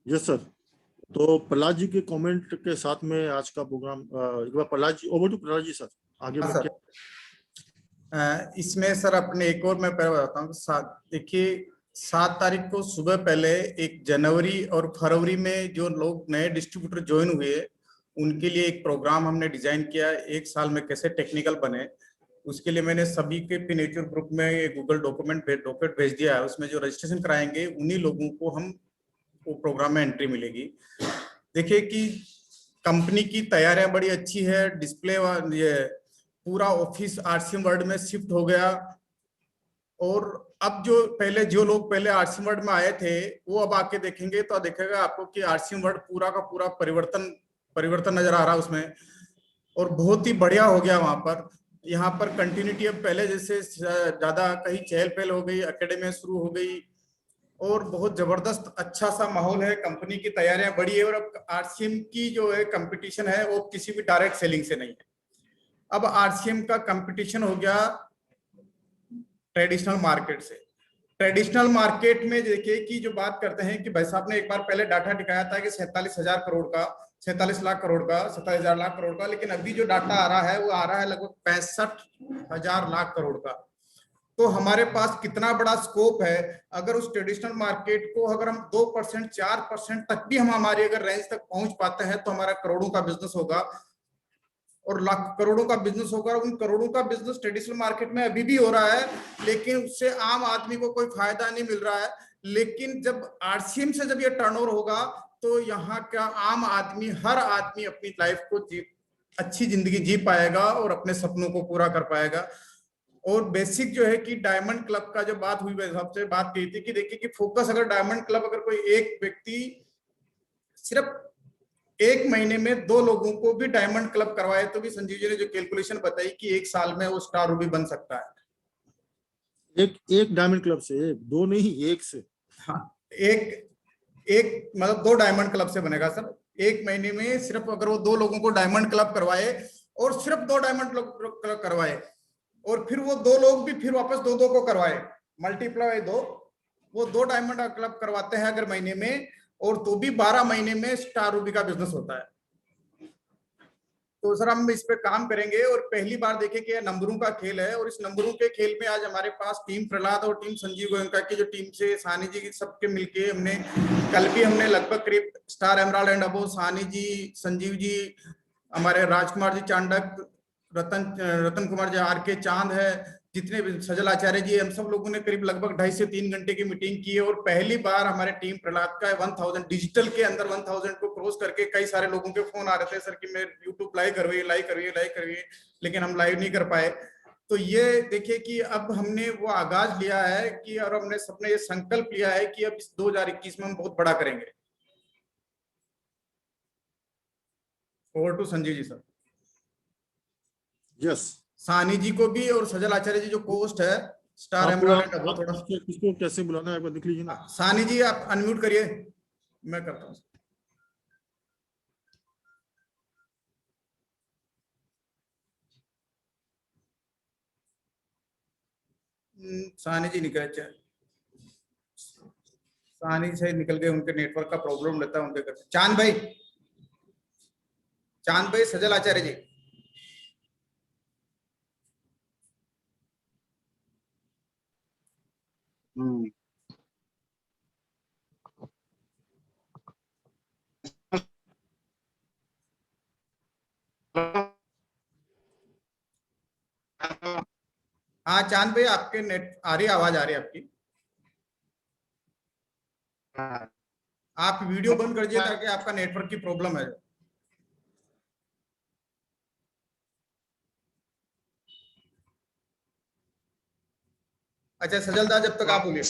S2: यस सर, तो प्रहलाद जी के कमेंट के साथ में आज का प्रोग्राम एक बार Prahlad ji, over to Prahlad ji sir, आगे बढ़ के।
S3: इसमें सर अपने एक और मैं पहले बताता हूँ। देखिए 7 तारीख को सुबह पहले 1 जनवरी और फरवरी में जो लोग नए डिस्ट्रीब्यूटर ज्वाइन हुए उनके लिए एक प्रोग्राम हमने डिजाइन किया है, 1 साल में कैसे टेक्निकल बने। उसके लिए मैंने सभी के पिनेचर ग्रुप में एक गूगल डॉक्यूमेंट भेज दिया है। उसमें जो रजिस्ट्रेशन कराएंगे उन्हीं लोगों को हम वो प्रोग्राम में एंट्री मिलेगी। देखिए कि कंपनी की तैयारियां बड़ी अच्छी है। डिस्प्ले ये पूरा ऑफिस आरसीएम वर्ल्ड में शिफ्ट हो गया, और अब जो लोग पहले आरसीएम वर्ल्ड में आए थे वो अब आके देखेंगे तो देखेगा आपको कि आरसीएम वर्ल्ड पूरा का पूरा परिवर्तन नजर आ रहा है उसमें, और बहुत ही बढ़िया हो गया वहां पर। यहाँ पर कंटिन्यूटी अब पहले जैसे ज्यादा कहीं चहल पहल हो गई, एकेडमी शुरू हो गई, और बहुत जबरदस्त अच्छा सा माहौल है। कंपनी की तैयारियां बढ़ी है, और अब आरसीएम की जो है कंपटीशन है वो किसी भी डायरेक्ट सेलिंग से नहीं है। अब आरसीएम का कंपटीशन हो गया ट्रेडिशनल मार्केट से। ट्रेडिशनल मार्केट में देखिए कि जो बात करते हैं कि भाई साहब ने एक बार पहले डाटा दिखाया था कि 47,000 करोड़ का, 47 लाख करोड़ का, 27,000 लाख करोड़ का, लेकिन अभी जो डाटा आ रहा है वो आ रहा है लगभग 65,000 लाख करोड़ का। तो हमारे पास कितना बड़ा स्कोप है। अगर उस ट्रेडिशनल मार्केट को अगर हम 2% 4% तक भी हम हमारी अगर रेंज तक पहुंच पाते हैं तो हमारा करोड़ों का बिजनेस होगा और लाख करोड़ों का बिजनेस होगा। उन करोड़ों का बिजनेस ट्रेडिशनल मार्केट में अभी भी हो रहा है, लेकिन उससे आम आदमी को कोई फायदा नहीं मिल रहा है। लेकिन जब आरसीएम से जब ये टर्नओवर होगा तो यहाँ का आम आदमी, हर आदमी अपनी लाइफ को अच्छी जिंदगी जी पाएगा और अपने सपनों को पूरा कर पाएगा। और बेसिक जो है कि डायमंड क्लब का जो बात हुई, सबसे बात की थी कि देखिए कि फोकस, अगर डायमंड क्लब अगर कोई एक व्यक्ति सिर्फ 1 महीने में 2 लोगों को भी डायमंड क्लब करवाए तो भी संजीव जी ने जो कैलकुलेशन बताई कि 1 साल में वो स्टार रूबी बन सकता है।
S2: एक डायमंड क्लब से, एक दो नहीं, एक से।
S3: हाँ, एक मतलब 2 डायमंड क्लब से बनेगा सर। 1 महीने में सिर्फ अगर वो 2 लोगों को डायमंड क्लब करवाए और सिर्फ 2 डायमंड क्लब करवाए और फिर वो 2 लोग भी फिर वापस 2-2 को करवाए, मल्टीप्लाई 2, वो 2 डायमंड क्लब करवाते हैं अगर महीने में, और तो भी 12 महीने में स्टार रूबी का बिजनेस होता है। तो सर हम इस पे काम करेंगे। और पहली बार देखें कि नंबरों का खेल है, और इस नंबरों के खेल में आज हमारे पास टीम प्रहलाद और टीम संजीव गोयनका की जो टीम से सानी जी की सबके मिलके हमने कल भी हमने लगभग करीब स्टार एमराल्ड एंड अबो, सानी जी, संजीव जी, हमारे राजकुमार जी चांडक, रतन कुमार जी, आर के चांद है, जितने भी सजल आचार्य जी, हम सब लोगों ने करीब लगभग 2.5 से 3 घंटे की मीटिंग की है। और पहली बार हमारे टीम प्रहलाद का 1000 डिजिटल के अंदर 1000 को क्रॉस करके कई सारे लोगों के फोन आ रहे थे सर कि मैं यूट्यूब लाइव करवाइए, लेकिन हम लाइव नहीं कर पाए। तो ये देखिए कि अब हमने वो आगाज लिया है कि, और हमने सबने ये संकल्प लिया है कि अब इस 2021 में हम बहुत बड़ा करेंगे। Over to Sanjeev ji sir.
S2: Yes,
S3: Sani ji को भी और सजल आचार्य जी जो कोस्ट है स्टार एमराल्ड, वो थोड़ा
S2: किसको कैसे बुलाना है एक बार देख लीजिए ना।
S3: सानी जी आप अनम्यूट करिए, मैं करता हूँ। सानी जी निकल, सानी से निकल गए, उनके नेटवर्क का प्रॉब्लम रहता है उनके घर। चांद भाई, सजल आचार्य जी। हाँ चांद भाई, आपके नेट आ रही, आवाज आ रही है आपकी। आप वीडियो बंद कर दीजिए ताकि आपका नेटवर्क की प्रॉब्लम है। अच्छा सजलदा, जब तक आप बोलिए।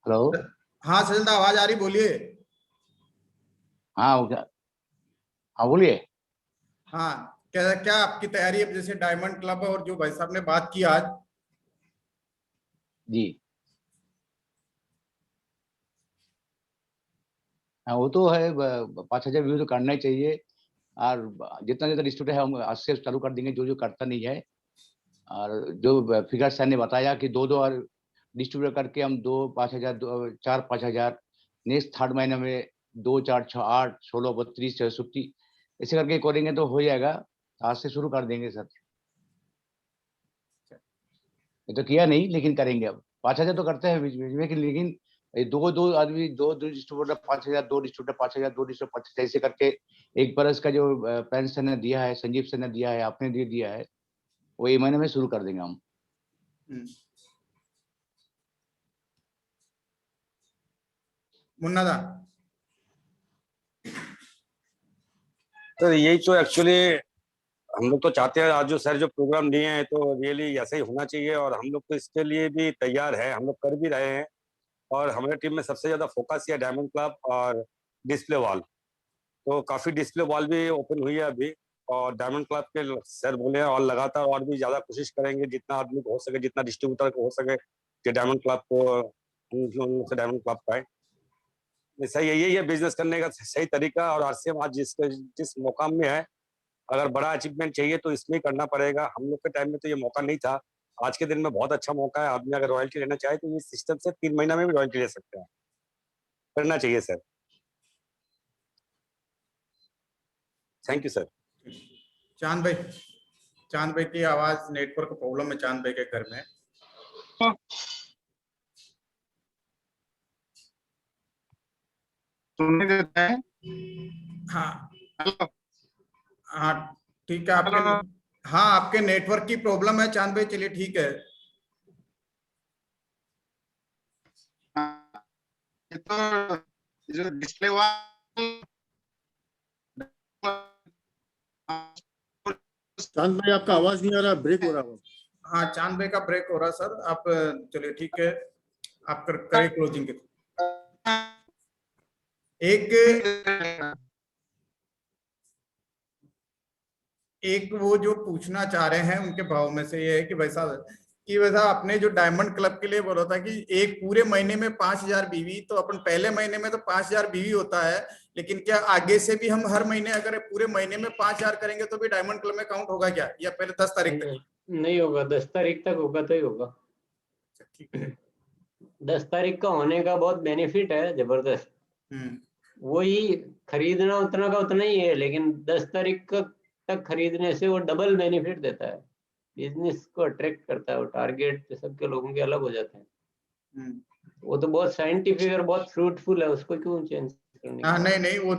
S5: हेलो।
S3: हाँ सजलदा, आवाज आ रही, बोलिए।
S5: हाँ हाँ बोलिए।
S3: हाँ, क्या क्या आपकी तैयारी है, जैसे डायमंड क्लब और जो भाई साहब ने बात की आज।
S5: जी हाँ, वो तो है, 5,000 व्यू तो करना ही चाहिए। और जितना जितना डिस्ट्रीब्यूटर है हम आज से चालू कर देंगे, जो जो करता नहीं है। और जो फिगर सर ने बताया कि 2-2 और डिस्ट्रीब्यूटर करके हम 2 5,000 4 5,000, नेक्स्ट 3rd महीने में 2 4 6 8 16 32 64 ऐसे करके करेंगे तो हो जाएगा। आज से शुरू कर देंगे सर। ये तो किया नहीं लेकिन करेंगे। अब 5,000 तो करते हैं बीच बीच में, लेकिन 2 आदमी 2 डिस्ट्रीब्यूटर 5,000, 2 डिस्ट्रीब्यूटर 5,000, 2 डिस्ट्रीब्यूटर 5,000 ऐसे करके एक बरस का जो पेंस ने दिया है, संजीव सर ने दिया है, आपने दिया है, वो ये महीने में शुरू कर देंगे हम।
S3: मुन्ना दा
S6: तो यही तो एक्चुअली हम लोग तो चाहते हैं, आज जो सर जो प्रोग्राम दिए हैं तो रियली ऐसा ही होना चाहिए, और हम लोग तो इसके लिए भी तैयार है, हम लोग कर भी रहे हैं। और हमारे टीम में सबसे ज्यादा फोकस किया डायमंड क्लब और डिस्प्ले वॉल। तो काफी डिस्प्ले वॉल भी ओपन हुई है अभी, और डायमंड क्लब के सर बोले हैं और लगातार और भी ज्यादा कोशिश करेंगे, जितना आदमी को हो सके, जितना डिस्ट्रीब्यूटर को हो सके कि डायमंड क्लब को उनसे डायमंड क्लब पाए। सही यही है बिजनेस करने का सही तरीका। और आरसीएम आज जिस मुकाम में है, अगर बड़ा अचीवमेंट चाहिए तो इसमें ही करना पड़ेगा। हम लोग के टाइम में तो ये मौका नहीं था, आज के दिन में बहुत अच्छा मौका है। आदमी अगर रॉयल्टी लेना चाहे तो ये सिस्टम से 3 महीना में भी रॉयल्टी ले सकते हैं, करना चाहिए सर। Thank you sir.
S3: चांद भाई की आवाज नेटवर्क प्रॉब्लम है चांद भाई के घर में।
S7: सुनने देते हैं?
S3: हाँ
S7: हेलो,
S3: हाँ ठीक है। आपके
S7: हेलो।
S3: हाँ आपके नेटवर्क की प्रॉब्लम है चांद भाई, चलिए ठीक है।
S7: ये तो जो डिस्प्ले हुआ
S2: चांद भाई आपका आवाज नहीं आ रहा, ब्रेक हो रहा है।
S3: हाँ चांद भाई का ब्रेक हो रहा है सर। आप चलिए ठीक है, आप करें क्लोजिंग के। एक वो जो पूछना चाह रहे हैं उनके भाव में से ये है कि वैसा आपने जो डायमंड क्लब के लिए बोला था कि एक पूरे महीने में 5000 बीवी, तो अपन पहले महीने में तो 5000 बीवी होता है, लेकिन क्या आगे से भी हम हर महीने अगर पूरे महीने में 5000 करेंगे तो भी डायमंड क्लब में काउंट होगा क्या, या पहले 10 तारीख तक?
S4: नहीं होगा, 10 तारीख तक होगा तो ही होगा।
S3: ठीक है।
S4: 10 तारीख का होने का बहुत बेनिफिट है, जबरदस्त। वही खरीदना उतना का उतना ही है, लेकिन 10 तारीख तक खरीदने से वो डबल बेनिफिट देता है, बिजनेस को अट्रैक्ट करता है। वो टारगेट सबके लोगों के अलग हो जाते हैं। वो तो बहुत साइंटिफिक और बहुत फ्रूटफुल है, उसको क्यों चेंज करने?
S3: हाँ नहीं वो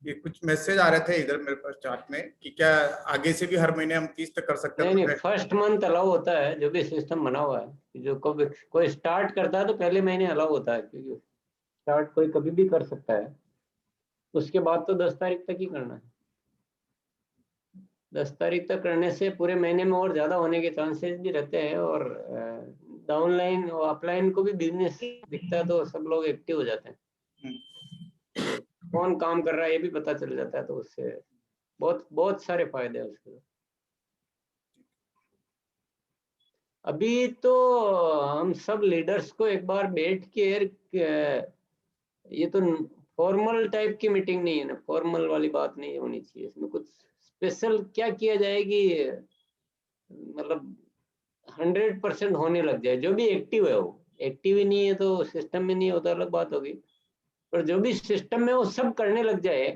S3: ये कुछ मैसेज आ रहे थे इधर मेरे पास चार्ट में कि क्या आगे से भी हर महीने हम 30 तक कर सकते हैं?
S4: नहीं, फर्स्ट मंथ अलाउ होता है, जो भी सिस्टम बना हुआ है। जो कोई स्टार्ट करता है तो पहले महीने अलाउ होता है, क्योंकि स्टार्ट कोई कभी भी कर सकता है। उसके बाद तो 10 तारीख तक ही करना है। 10 तारीख तक करने से पूरे महीने में और ज्यादा होने के चांसेस भी रहते हैं, और डाउनलाइन और अपलाइन को भी बिजनेस दिखता है तो सब लोग एक्टिव हो जाते हैं। कौन काम कर रहा है ये भी पता चल जाता है, तो उससे बहुत सारे फायदे हैं उसके। अभी तो हम सब लीडर्स को एक बार बैठ के, ये तो फॉर्मल टाइप की मीटिंग नहीं है ना, फॉर्मल वाली बात नहीं होनी चाहिए इसमें। कुछ स्पेशल क्या किया जाए कि मतलब 100% होने लग जाए। जो भी एक्टिव है, वो एक्टिव ही नहीं है तो सिस्टम में नहीं होता, अलग बात होगी। पर जो भी सिस्टम में वो सब करने लग जाए,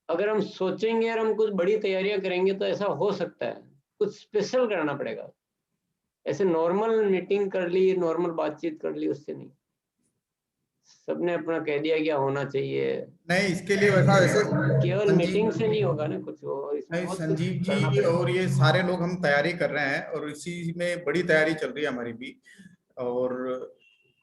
S4: अगर हम सोचेंगे और हम कुछ बड़ी तैयारियां करेंगे तो ऐसा हो सकता है। कुछ स्पेशल करना पड़ेगा, ऐसे नॉर्मल मीटिंग कर ली, नॉर्मल बातचीत कर ली, उससे नहीं। सबने अपना कह दिया क्या होना चाहिए,
S3: नहीं इसके लिए वैसे
S4: केवल मीटिंग से नहीं होगा ना कुछ।
S3: नहीं संजीव जी और ये सारे लोग हम तैयारी कर रहे हैं, और इसी में बड़ी तैयारी चल रही है हमारी भी। और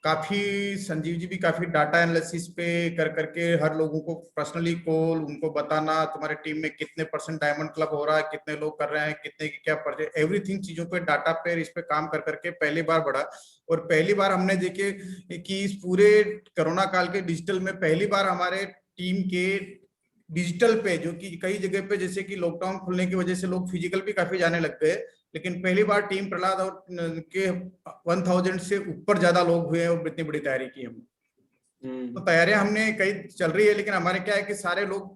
S3: काफी संजीव जी भी काफी डाटा एनालिसिस पे कर करके हर लोगों को पर्सनली कॉल, उनको बताना तुम्हारे टीम में कितने % डायमंड क्लब हो रहा है, कितने लोग कर रहे हैं, कितने की क्या परचेज, एवरीथिंग चीजों पे डाटा पे इस पे काम कर करके पहली बार बढ़ा। और पहली बार हमने देखे कि इस पूरे कोरोना काल के डिजिटल में पहली बार हमारे टीम के डिजिटल पे, जो कि कई जगह पे जैसे कि लॉकडाउन खुलने की वजह से लोग फिजिकल भी काफी जाने लग गए, लेकिन पहली बार टीम प्रहलाद और के 1000 से ऊपर ज्यादा लोग हुए और इतनी बड़ी तैयारी की हमने। तो तैयारियां हमने कई चल रही है, लेकिन हमारे क्या है कि सारे लोग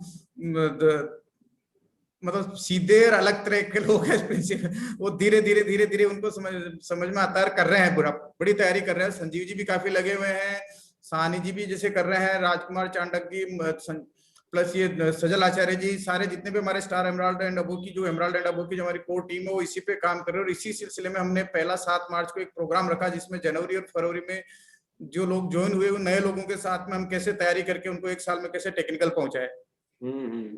S3: मतलब सीधे और अलग तरह के लोग हैं। वो धीरे धीरे उनको समझ में आता है, कर रहे हैं, बड़ी तैयारी कर रहे हैं। संजीव जी भी काफी लगे हुए हैं, सानी जी भी जैसे कर रहे हैं, राजकुमार चांडक जी, प्लस ये सजल आचार्य जी, सारे जितने भी हमारे स्टार एमराल्ड एंड अबू की जो हमारी कोर टीम है वो इसी पे काम कर रहे हैं। और इसी सिलसिले में हमने पहला 7 मार्च को एक प्रोग्राम रखा, जिसमें जनवरी और फरवरी में जो लोग ज्वाइन हुए उन नए लोगों के साथ में हम कैसे तैयारी करके उनको 1 साल में कैसे टेक्निकल पहुंचाए।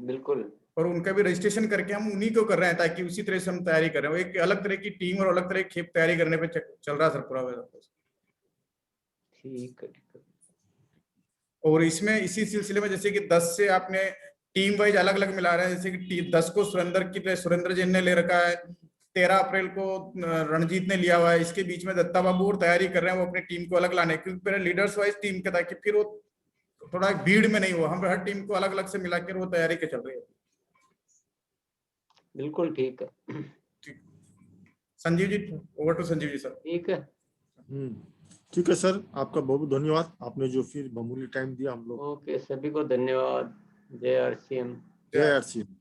S4: बिल्कुल।
S3: और उनका भी रजिस्ट्रेशन करके हम उन्हीं को कर रहे हैं, ताकि उसी तरह से हम तैयारी कर रहे हैं। एक अलग तरह की टीम और अलग तरह की तैयारी करने पे चल रहा सर पूरा।
S4: ठीक है।
S3: और इसमें इसी सिलसिले में जैसे कि 10 से आपने टीम वाइज अलग अलग मिला रहे हैं, जैसे कि 10 को सुरेंद्र जैन ने ले रखा है, 13 अप्रैल को रणजीत ने लिया हुआ है, इसके बीच में दत्ता बाबू और तैयारी कर रहे हैं वो अपनी टीम को अलग लाने, क्योंकि पहले लीडर्स वाइज टीम के, ताकि फिर वो थोड़ा भीड़ में नहीं हुआ। हम हर टीम को अलग अलग से मिलाकर वो तैयारी के चल रही है।
S4: बिल्कुल ठीक है।
S3: Sanjeev ji, over to Sanjeev ji sir.
S4: ठीक है,
S2: ठीक है सर, आपका बहुत बहुत धन्यवाद, आपने जो फिर बहुमूल्य टाइम दिया हम लोग।
S4: ओके, सभी को धन्यवाद। जय RCM।
S2: जय RCM।